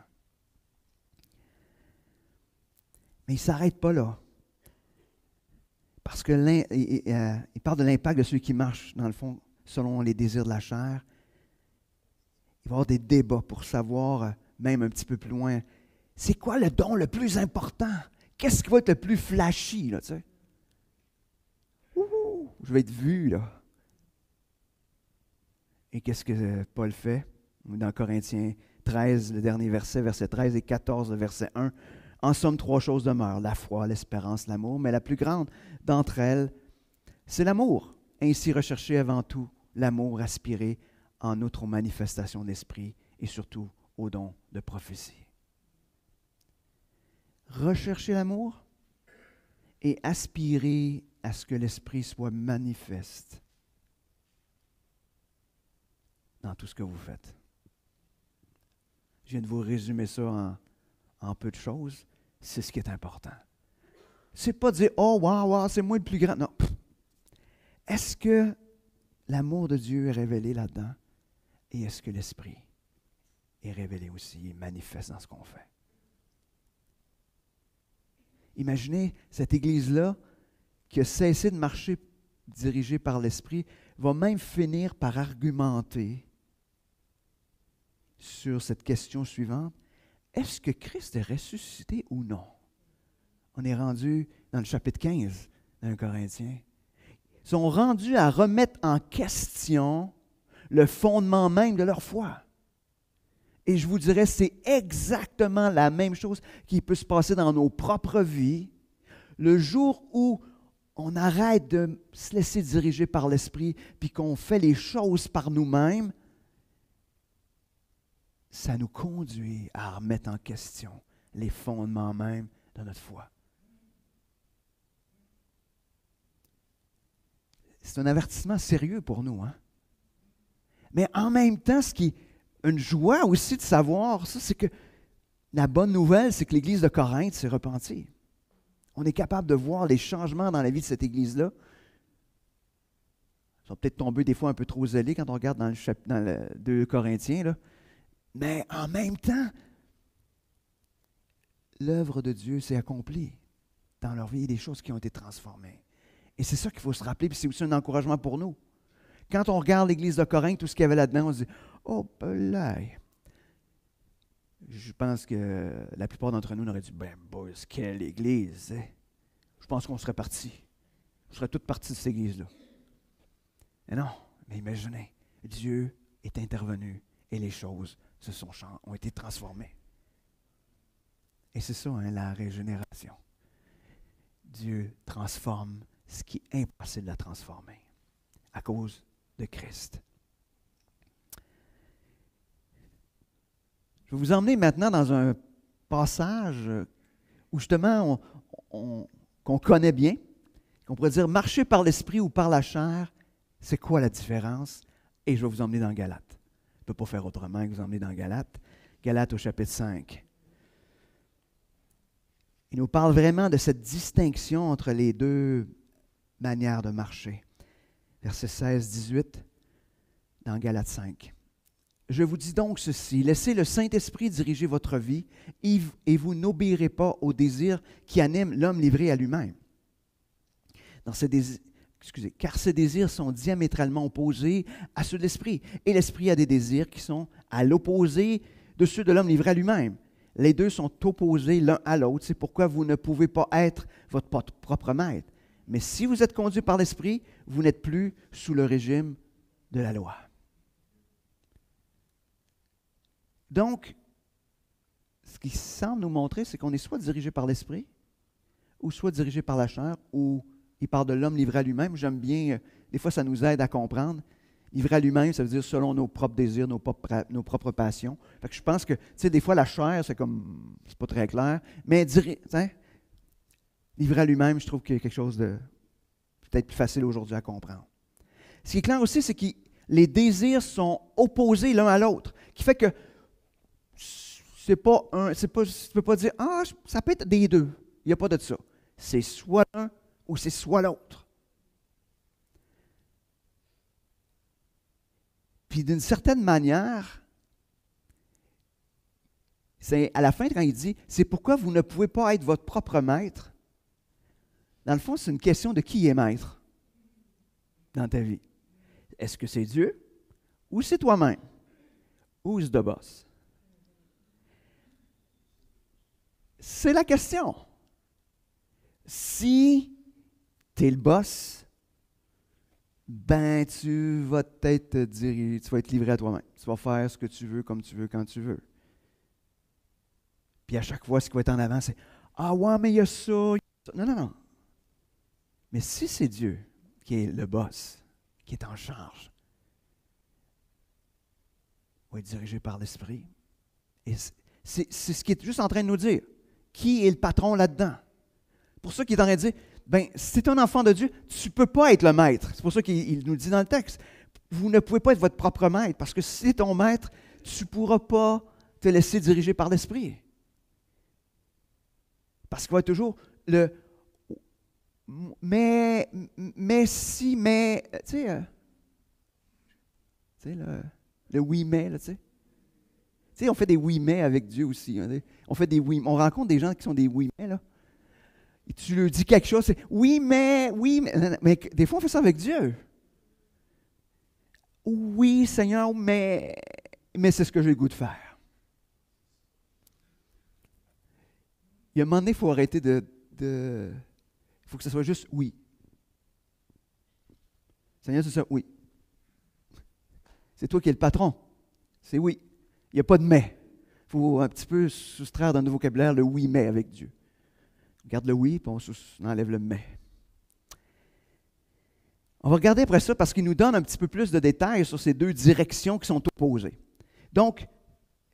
A: Mais il ne s'arrête pas là. Parce que il parle de l'impact de ceux qui marchent, dans le fond, selon les désirs de la chair. Il va y avoir des débats pour savoir, même un petit peu plus loin, c'est quoi le don le plus important? Qu'est-ce qui va être le plus flashy, là, tu sais? Ouh, je vais être vu, là. Et qu'est-ce que Paul fait? Dans Corinthiens 13, le dernier verset, verset 13 et 14, le verset 1. En somme, 3 choses demeurent, la foi, l'espérance, l'amour, mais la plus grande d'entre elles, c'est l'amour. Ainsi, recherchez avant tout l'amour, aspirez en outre aux manifestations d'esprit et surtout aux dons de prophétie. Recherchez l'amour et aspirez à ce que l'esprit soit manifeste dans tout ce que vous faites. Je viens de vous résumer ça en peu de choses. C'est ce qui est important. C'est pas de dire « Oh, wow, c'est moi le plus grand ». Non. Est-ce que l'amour de Dieu est révélé là-dedans? Et est-ce que l'Esprit est révélé aussi et manifeste dans ce qu'on fait? Imaginez cette Église-là qui a cessé de marcher dirigée par l'Esprit, va même finir par argumenter sur cette question suivante. Est-ce que Christ est ressuscité ou non? On est rendu dans le chapitre 15 d'un Corinthien. Ils sont rendus à remettre en question le fondement même de leur foi. Et je vous dirais, c'est exactement la même chose qui peut se passer dans nos propres vies. Le jour où on arrête de se laisser diriger par l'Esprit, puis qu'on fait les choses par nous-mêmes, ça nous conduit à remettre en question les fondements même de notre foi. C'est un avertissement sérieux pour nous, hein? Mais en même temps, ce qui est une joie aussi de savoir, ça, c'est que la bonne nouvelle, c'est que l'Église de Corinthe s'est repentie. On est capable de voir les changements dans la vie de cette Église-là. Ils sont peut-être tombés des fois un peu trop zélés quand on regarde dans le 2 Corinthiens, là. Mais en même temps, l'œuvre de Dieu s'est accomplie dans leur vie. Il y a des choses qui ont été transformées. Et c'est ça qu'il faut se rappeler, puis c'est aussi un encouragement pour nous. Quand on regarde l'Église de Corinthe, tout ce qu'il y avait là-dedans, on se dit « Oh, là! » Je pense que la plupart d'entre nous, on aurait dit « Ben, boys, quelle Église! Hein? » Je pense qu'on serait tous partis de cette Église-là. Mais non, mais imaginez, Dieu est intervenu et les choses ont été transformées. Et c'est ça, hein, la régénération. Dieu transforme ce qui est impossible à transformer à cause de Christ. Je vais vous emmener maintenant dans un passage où justement qu'on connaît bien, qu'on pourrait dire marcher par l'esprit ou par la chair, c'est quoi la différence? Et je vais vous emmener dans Galates. Je ne peux pas faire autrement que vous emmener dans Galates. Galates au chapitre 5. Il nous parle vraiment de cette distinction entre les deux manières de marcher. Versets 16-18 dans Galates 5. Je vous dis donc ceci, laissez le Saint-Esprit diriger votre vie et vous n'obéirez pas aux désirs qui animent l'homme livré à lui-même. Car ces désirs sont diamétralement opposés à ceux de l'Esprit. Et l'Esprit a des désirs qui sont à l'opposé de ceux de l'homme livré à lui-même. Les deux sont opposés l'un à l'autre. C'est pourquoi vous ne pouvez pas être votre propre maître. Mais si vous êtes conduit par l'Esprit, vous n'êtes plus sous le régime de la loi. Donc, ce qui semble nous montrer, c'est qu'on est soit dirigé par l'Esprit, ou soit dirigé par la chair, ou il parle de l'homme livré à lui-même. J'aime bien, des fois ça nous aide à comprendre. Livré à lui-même, ça veut dire selon nos propres désirs, nos propres passions. Fait que je pense que, tu sais, des fois la chair, c'est pas très clair, mais livré à lui-même, je trouve qu'il y a quelque chose de peut-être plus facile aujourd'hui à comprendre. Ce qui est clair aussi, c'est que les désirs sont opposés l'un à l'autre, qui fait que tu ne peux pas dire, ça peut être des deux. Il n'y a pas de ça. C'est soit l'un ou c'est soit l'autre. Puis d'une certaine manière, c'est à la fin quand il dit, c'est pourquoi vous ne pouvez pas être votre propre maître. Dans le fond, c'est une question de qui est maître dans ta vie. Est-ce que c'est Dieu ou c'est toi-même? Who's the boss? C'est la question. Si tu es le boss, ben tu vas peut-être te diriger, tu vas être livré à toi-même. Tu vas faire ce que tu veux, comme tu veux, quand tu veux. Puis à chaque fois, ce qui va être en avant, c'est « Ah ouais, mais il y a ça. » Non. Mais si c'est Dieu qui est le boss, qui est en charge, il va être dirigé par l'Esprit. Et c'est ce qu'il est juste en train de nous dire. Qui est le patron là-dedans? Pour ça qu'il est en train de dire, si tu es un enfant de Dieu, tu ne peux pas être le maître. C'est pour ça qu'il nous dit dans le texte, vous ne pouvez pas être votre propre maître, parce que si tu es ton maître, tu ne pourras pas te laisser diriger par l'Esprit. Parce qu'il va être toujours le mais si, mais, tu sais, le oui, mais, là, tu sais. Tu sais, on fait des oui, mais avec Dieu aussi. Hein, on fait des oui, on rencontre des gens qui sont des oui, mais, là. Et tu leur dis quelque chose, c'est oui, mais, mais des fois, on fait ça avec Dieu. Oui, Seigneur, mais c'est ce que j'ai le goût de faire. Il y a un moment donné, il faut arrêter il faut que ce soit juste oui. Seigneur, c'est ça, oui. C'est toi qui es le patron. C'est oui. Il n'y a pas de mais. Il faut un petit peu soustraire dans le vocabulaire le oui, mais avec Dieu. On garde le oui, puis on enlève le mais. On va regarder après ça parce qu'il nous donne un petit peu plus de détails sur ces deux directions qui sont opposées. Donc,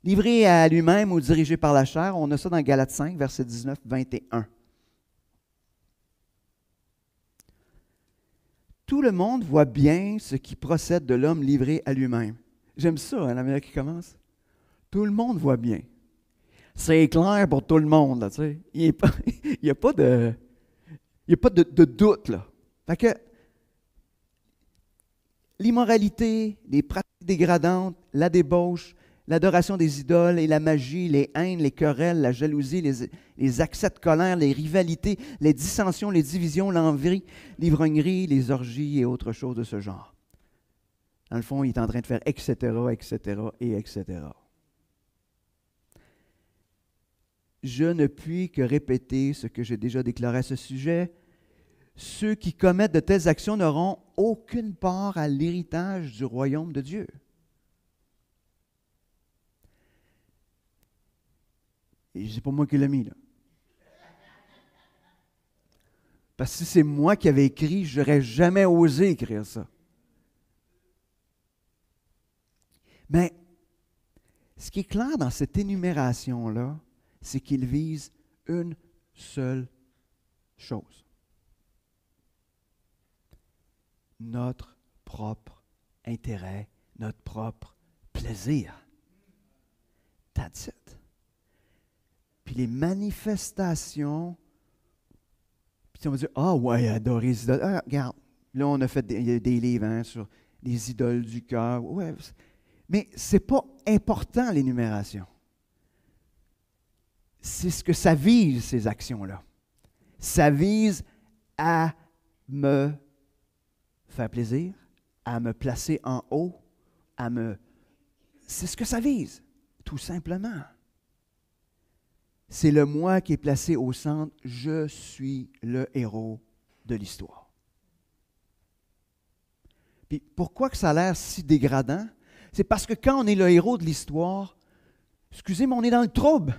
A: livré à lui-même ou dirigé par la chair, on a ça dans Galates 5, versets 19-21. Tout le monde voit bien ce qui procède de l'homme livré à lui-même. J'aime ça, hein, la manière qui commence. Tout le monde voit bien. C'est clair pour tout le monde, là, tu sais. Il n'y a pas de doute, là. Fait que l'immoralité, les pratiques dégradantes, la débauche, l'adoration des idoles et la magie, les haines, les querelles, la jalousie, les accès de colère, les rivalités, les dissensions, les divisions, l'envie, l'ivrognerie, les orgies et autres choses de ce genre. Dans le fond, il est en train de faire etc., et etc. Je ne puis que répéter ce que j'ai déjà déclaré à ce sujet. ceux qui commettent de telles actions n'auront aucune part à l'héritage du royaume de Dieu. Et c'est pas moi qui l'ai mis, là. Parce que si c'est moi qui avais écrit, je n'aurais jamais osé écrire ça. Mais ce qui est clair dans cette énumération-là, c'est qu'il vise une seule chose. Notre propre intérêt, notre propre plaisir. That's it. Puis les manifestations, puis on va dire, ah ouais, adorer les idoles. Ah, regarde, là on a fait des livres hein, sur les idoles du cœur. Ouais, mais ce n'est pas important l'énumération. C'est ce que ça vise, ces actions-là. Ça vise à me faire plaisir, à me placer en haut, C'est ce que ça vise, tout simplement. C'est le moi qui est placé au centre. Je suis le héros de l'histoire. Puis pourquoi que ça a l'air si dégradant? C'est parce que quand on est le héros de l'histoire, excusez, mais on est dans le trouble.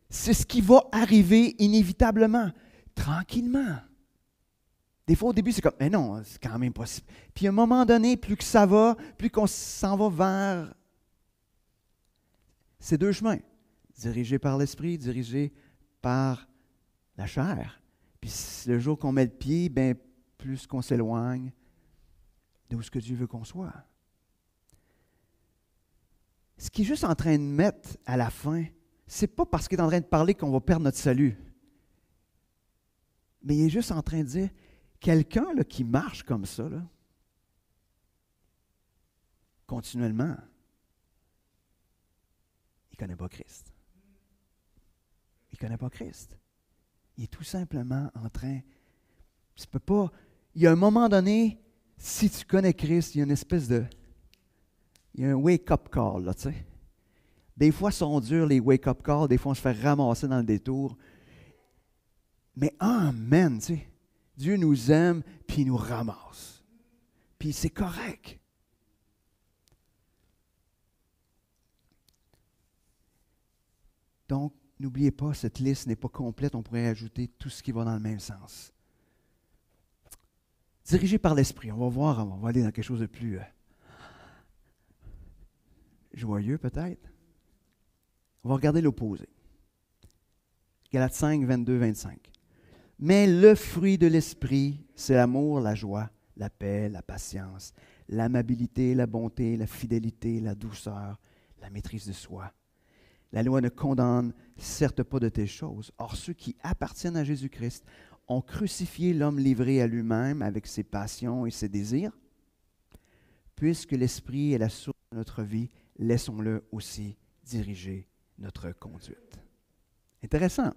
A: C'est ce qui va arriver inévitablement, tranquillement. Des fois, au début, c'est comme, mais non, c'est quand même possible. Puis à un moment donné, plus que ça va, plus qu'on s'en va vers ces deux chemins. Dirigé par l'esprit, dirigé par la chair. Puis le jour qu'on met le pied, bien, plus qu'on s'éloigne d'où ce que Dieu veut qu'on soit. Ce qu'il est juste en train de mettre à la fin, c'est pas parce qu'il est en train de parler qu'on va perdre notre salut. Mais il est juste en train de dire, quelqu'un là, qui marche comme ça, là, continuellement, il ne connaît pas Christ. Il ne connaît pas Christ. Il est tout simplement en train... Tu peux pas... Il y a un moment donné, si tu connais Christ, il y a une espèce de... Il y a un wake-up call, là, tu sais. Des fois, sont durs, les wake-up calls. Des fois, on se fait ramasser dans le détour. Mais amen, tu sais. Dieu nous aime, puis il nous ramasse. Puis c'est correct. Donc, n'oubliez pas, cette liste n'est pas complète. On pourrait ajouter tout ce qui va dans le même sens. Dirigé par l'esprit. On va voir, on va aller dans quelque chose de plus joyeux peut-être. On va regarder l'opposé. Galates 5, 22, 25. Mais le fruit de l'esprit, c'est l'amour, la joie, la paix, la patience, l'amabilité, la bonté, la fidélité, la douceur, la maîtrise de soi. La loi ne condamne certes pas de telles choses. Or, ceux qui appartiennent à Jésus-Christ ont crucifié l'homme livré à lui-même avec ses passions et ses désirs. Puisque l'esprit est la source de notre vie, laissons-le aussi diriger notre conduite. Intéressant.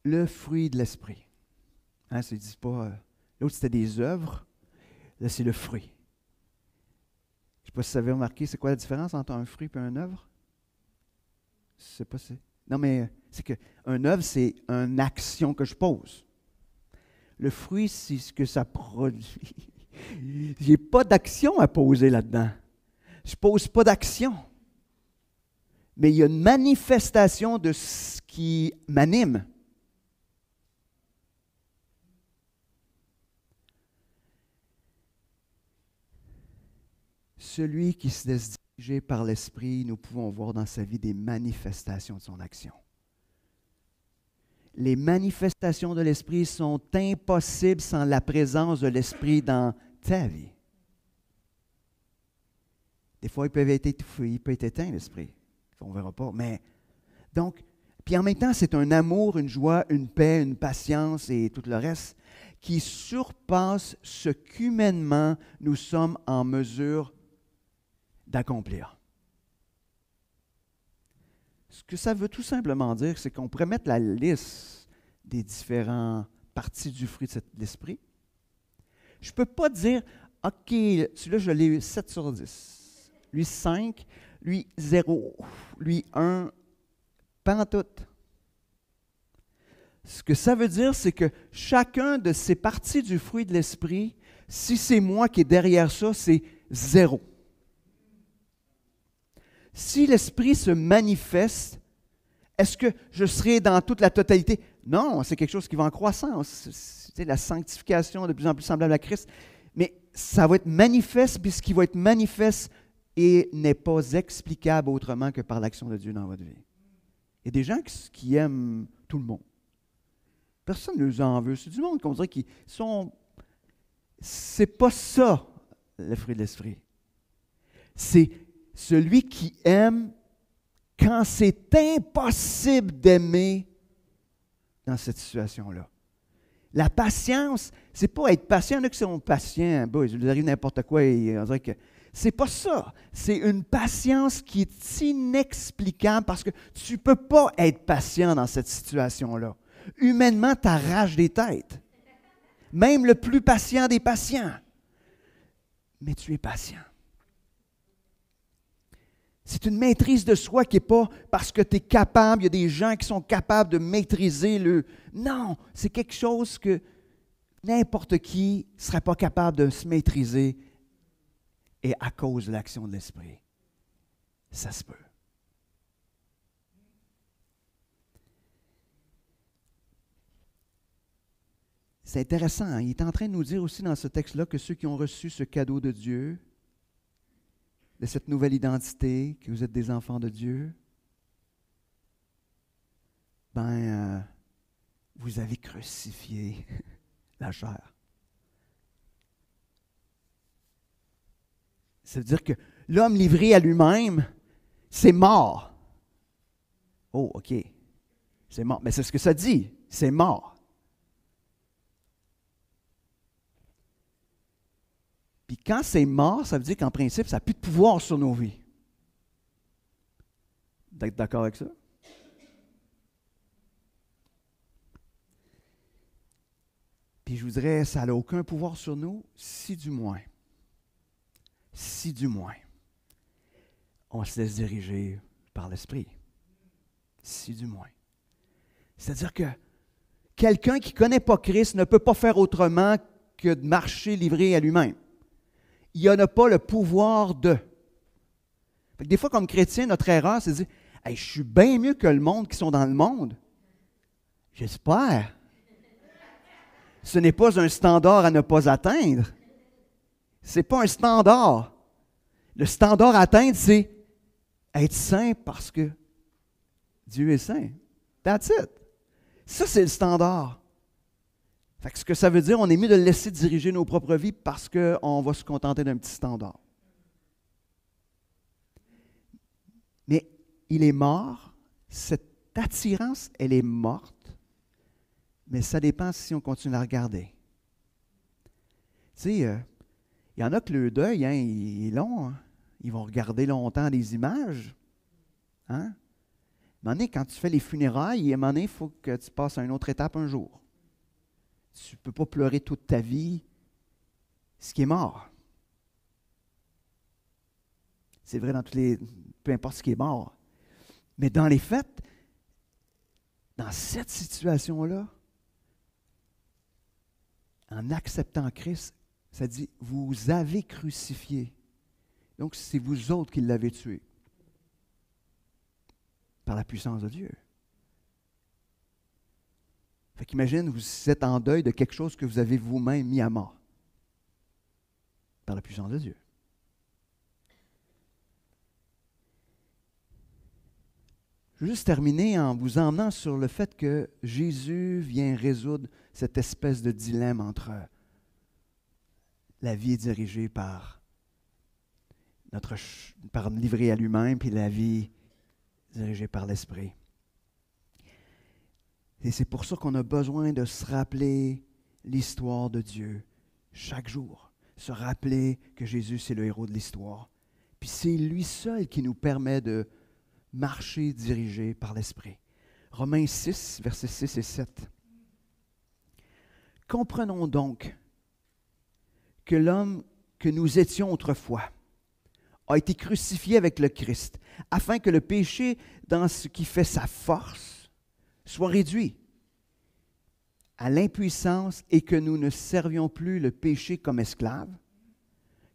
A: Le fruit de l'esprit. Hein, ça ne dit pas... l'autre, c'était des œuvres. Là, c'est le fruit. Je ne sais pas si vous avez remarqué, c'est quoi la différence entre un fruit et une œuvre? Je ne sais pas si... Non, mais c'est qu'un œuvre, c'est une action que je pose. Le fruit, c'est ce que ça produit. Je n'ai pas d'action à poser là-dedans. Je ne pose pas d'action. Mais il y a une manifestation de ce qui m'anime. Celui qui se laisse diriger par l'Esprit, nous pouvons voir dans sa vie des manifestations de son action. Les manifestations de l'Esprit sont impossibles sans la présence de l'Esprit dans ta vie. Des fois, il peut être étouffé, il peut être éteint, l'Esprit. On ne verra pas. Mais, donc, puis en même temps, c'est un amour, une joie, une paix, une patience et tout le reste qui surpasse ce qu'humainement nous sommes en mesure d'accomplir. Ce que ça veut tout simplement dire, c'est qu'on pourrait mettre la liste des différentes parties du fruit de l'esprit. Je ne peux pas dire, OK, celui-là, je l'ai eu 7 sur 10. Lui, 5. Lui, 0. Lui, 1. Pas en tout. Ce que ça veut dire, c'est que chacun de ces parties du fruit de l'esprit, si c'est moi qui est derrière ça, c'est 0. Si l'esprit se manifeste, est-ce que je serai dans toute la totalité? Non, c'est quelque chose qui va en croissance. C'est la sanctification de plus en plus semblable à Christ. Mais ça va être manifeste, puis ce qui va être manifeste et n'est pas explicable autrement que par l'action de Dieu dans votre vie. Il y a des gens qui aiment tout le monde. Personne ne les en veut. C'est du monde qu'on dirait qui sont... C'est pas ça, le fruit de l'esprit. C'est celui qui aime quand c'est impossible d'aimer dans cette situation-là. La patience, c'est pas être patient. Il y en a qui sont patients. Bon, il leur arrive n'importe quoi et on dirait que... C'est pas ça. C'est une patience qui est inexplicable parce que tu ne peux pas être patient dans cette situation-là. Humainement, tu arraches des têtes. Même le plus patient des patients. Mais tu es patient. C'est une maîtrise de soi qui n'est pas parce que tu es capable, il y a des gens qui sont capables de maîtriser le... Non, c'est quelque chose que n'importe qui ne serait pas capable de se maîtriser et à cause de l'action de l'Esprit. Ça se peut. C'est intéressant, hein? Il est en train de nous dire aussi dans ce texte-là que ceux qui ont reçu ce cadeau de Dieu, de cette nouvelle identité, que vous êtes des enfants de Dieu, vous avez crucifié la chair. Ça veut dire que l'homme livré à lui-même, c'est mort. Oh, OK. C'est mort. Mais c'est ce que ça dit. C'est mort. Puis quand c'est mort, ça veut dire qu'en principe, ça n'a plus de pouvoir sur nos vies. Vous êtes d'accord avec ça? Puis je vous dirais, ça n'a aucun pouvoir sur nous, si du moins, on se laisse diriger par l'Esprit. Si du moins. C'est-à-dire que quelqu'un qui ne connaît pas Christ ne peut pas faire autrement que de marcher livré à lui-même. Il n'a pas le pouvoir de. Fait que des fois, comme chrétien, notre erreur, c'est de dire hey, je suis bien mieux que le monde qui sont dans le monde. J'espère. Ce n'est pas un standard à ne pas atteindre. Ce n'est pas un standard. Le standard à atteindre, c'est être saint parce que Dieu est saint. That's it. Ça, c'est le standard. Fait que ce que ça veut dire, on est mieux de le laisser diriger nos propres vies parce qu'on va se contenter d'un petit standard. Mais il est mort. Cette attirance, elle est morte. Mais ça dépend si on continue à la regarder. Tu sais, il y en a que le deuil, hein, il est long. Hein? Ils vont regarder longtemps des images. Hein? À un moment donné, quand tu fais les funérailles, à un moment donné, il faut que tu passes à une autre étape un jour. Tu ne peux pas pleurer toute ta vie ce qui est mort. C'est vrai dans peu importe ce qui est mort. Mais dans les faits, dans cette situation-là, en acceptant Christ, ça dit, vous avez crucifié. Donc, c'est vous autres qui l'avez tué. Par la puissance de Dieu. Fait qu'imagine, vous êtes en deuil de quelque chose que vous avez vous-même mis à mort. Par la puissance de Dieu. Je veux juste terminer en vous emmenant sur le fait que Jésus vient résoudre cette espèce de dilemme entre la vie dirigée par livrée à lui-même, puis la vie dirigée par l'Esprit. Et c'est pour ça qu'on a besoin de se rappeler l'histoire de Dieu chaque jour. Se rappeler que Jésus, c'est le héros de l'histoire. Puis c'est lui seul qui nous permet de marcher dirigé par l'Esprit. Romains 6, versets 6 et 7. Comprenons donc que l'homme que nous étions autrefois a été crucifié avec le Christ, afin que le péché, dans ce qui fait sa force, soit réduit, à l'impuissance et que nous ne servions plus le péché comme esclave,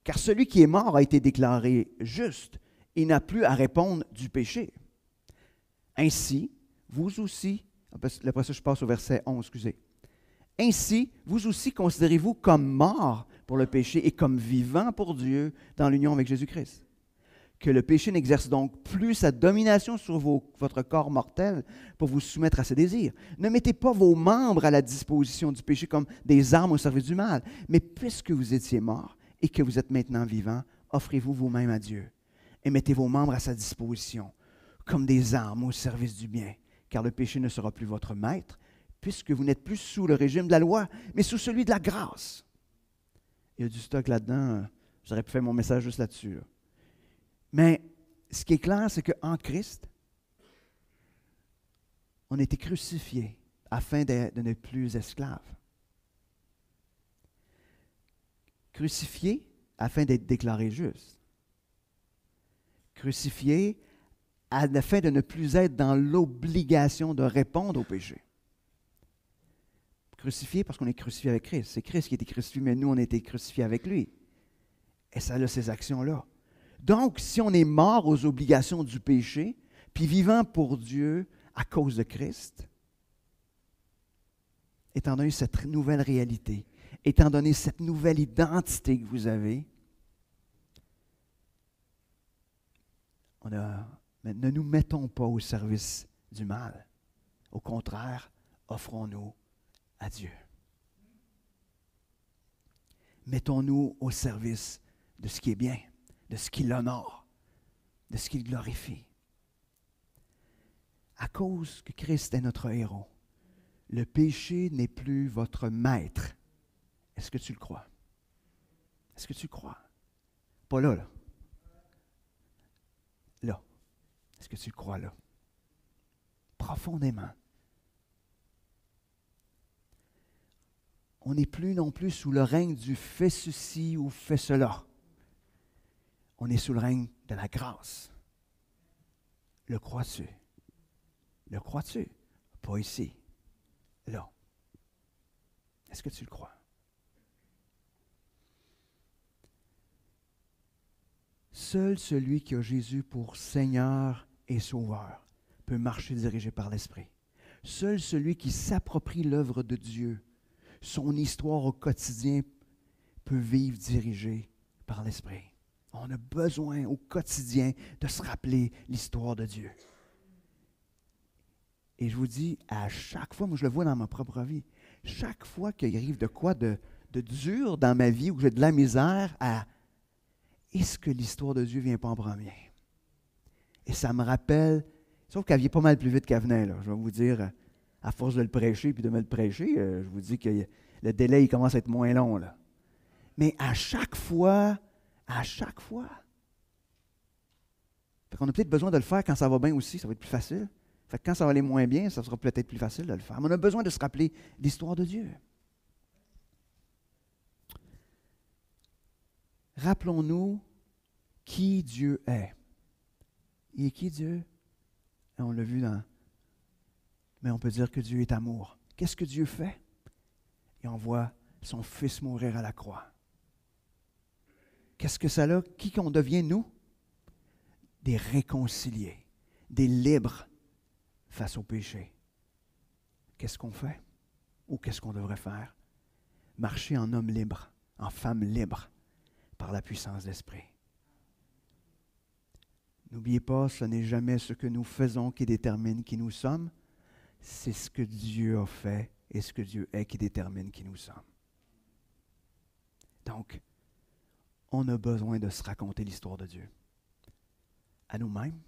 A: car celui qui est mort a été déclaré juste et n'a plus à répondre du péché. Ainsi, vous aussi, après ça je passe au verset 11, excusez. Ainsi, vous aussi considérez-vous comme morts pour le péché et comme vivants pour Dieu dans l'union avec Jésus-Christ. Que le péché n'exerce donc plus sa domination sur votre corps mortel pour vous soumettre à ses désirs. Ne mettez pas vos membres à la disposition du péché comme des armes au service du mal, mais puisque vous étiez morts et que vous êtes maintenant vivants, offrez-vous vous-même à Dieu et mettez vos membres à sa disposition comme des armes au service du bien, car le péché ne sera plus votre maître, puisque vous n'êtes plus sous le régime de la loi, mais sous celui de la grâce. Il y a du stock là-dedans. J'aurais pu faire mon message juste là-dessus. Là. Mais ce qui est clair, c'est qu'en Christ, on a été crucifiés afin de n'être plus esclaves. Crucifiés afin d'être déclarés justes. Crucifiés afin de ne plus être dans l'obligation de répondre au péché. Crucifié parce qu'on est crucifié avec Christ. C'est Christ qui a été crucifié, mais nous, on a été crucifiés avec lui. Et ça a ces actions-là. Donc, si on est mort aux obligations du péché, puis vivant pour Dieu à cause de Christ, étant donné cette nouvelle réalité, étant donné cette nouvelle identité que vous avez, ne nous mettons pas au service du mal. Au contraire, offrons-nous à Dieu. Mettons-nous au service de ce qui est bien, de ce qui l'honore, de ce qui le glorifie. À cause que Christ est notre héros, le péché n'est plus votre maître. Est-ce que tu le crois? Est-ce que tu crois? Pas là, là. Là. Est-ce que tu le crois là? Profondément. On n'est plus non plus sous le règne du fais ceci ou fais cela. On est sous le règne de la grâce. Le crois-tu? Le crois-tu? Pas ici. Là. Est-ce que tu le crois? Seul celui qui a Jésus pour Seigneur et Sauveur peut marcher dirigé par l'Esprit. Seul celui qui s'approprie l'œuvre de Dieu, son histoire au quotidien, peut vivre dirigé par l'Esprit. On a besoin au quotidien de se rappeler l'histoire de Dieu. Et je vous dis, à chaque fois, moi je le vois dans ma propre vie, chaque fois qu'il arrive de quoi de dur dans ma vie, où j'ai de la misère, est-ce que l'histoire de Dieu ne vient pas en premier? Et ça me rappelle, sauf qu'elle vient pas mal plus vite qu'elle venait, là. Je vais vous dire, à force de le prêcher puis de me le prêcher, je vous dis que le délai il commence à être moins long, là. Mais à chaque fois, fait qu'on a peut-être besoin de le faire quand ça va bien aussi, ça va être plus facile. Fait que quand ça va aller moins bien, ça sera peut-être plus facile de le faire. Mais on a besoin de se rappeler l'histoire de Dieu. Rappelons-nous qui Dieu est. Il est qui Dieu? On l'a vu mais on peut dire que Dieu est amour. Qu'est-ce que Dieu fait? Il envoie son Fils mourir à la croix. Qu'est-ce que ça a? Qui qu'on devient, nous? Des réconciliés, des libres face au péché. Qu'est-ce qu'on fait? Ou qu'est-ce qu'on devrait faire? Marcher en homme libre, en femme libre, par la puissance de l'Esprit. N'oubliez pas, ce n'est jamais ce que nous faisons qui détermine qui nous sommes, c'est ce que Dieu a fait et ce que Dieu est qui détermine qui nous sommes. Donc, on a besoin de se raconter l'histoire de Dieu. À nous-mêmes,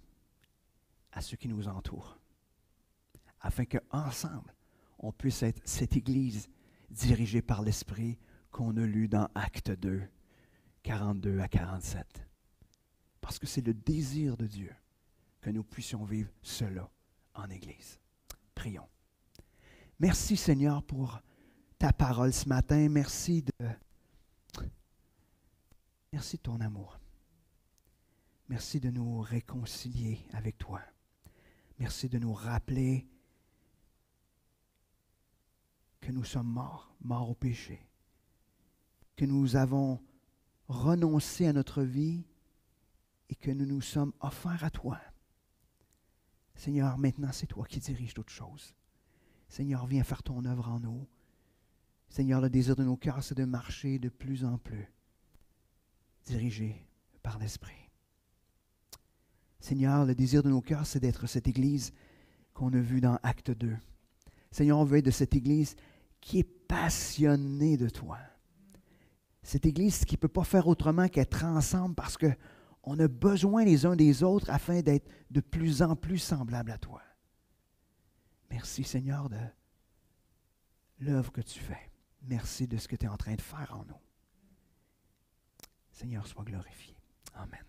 A: à ceux qui nous entourent, afin qu'ensemble, on puisse être cette Église dirigée par l'Esprit qu'on a lu dans Actes 2, 42 à 47. Parce que c'est le désir de Dieu que nous puissions vivre cela en Église. Prions. Merci Seigneur pour ta parole ce matin. Merci de ton amour. Merci de nous réconcilier avec toi. Merci de nous rappeler que nous sommes morts, morts au péché, que nous avons renoncé à notre vie et que nous nous sommes offerts à toi. Seigneur, maintenant c'est toi qui diriges toutes choses. Seigneur, viens faire ton œuvre en nous. Seigneur, le désir de nos cœurs, c'est de marcher de plus en plus, dirigé par l'Esprit. Seigneur, le désir de nos cœurs, c'est d'être cette Église qu'on a vue dans Acte 2. Seigneur, on veut être de cette Église qui est passionnée de toi. Cette Église qui ne peut pas faire autrement qu'être ensemble parce qu'on a besoin les uns des autres afin d'être de plus en plus semblables à toi. Merci Seigneur de l'œuvre que tu fais. Merci de ce que tu es en train de faire en nous. Seigneur, sois glorifié. Amen.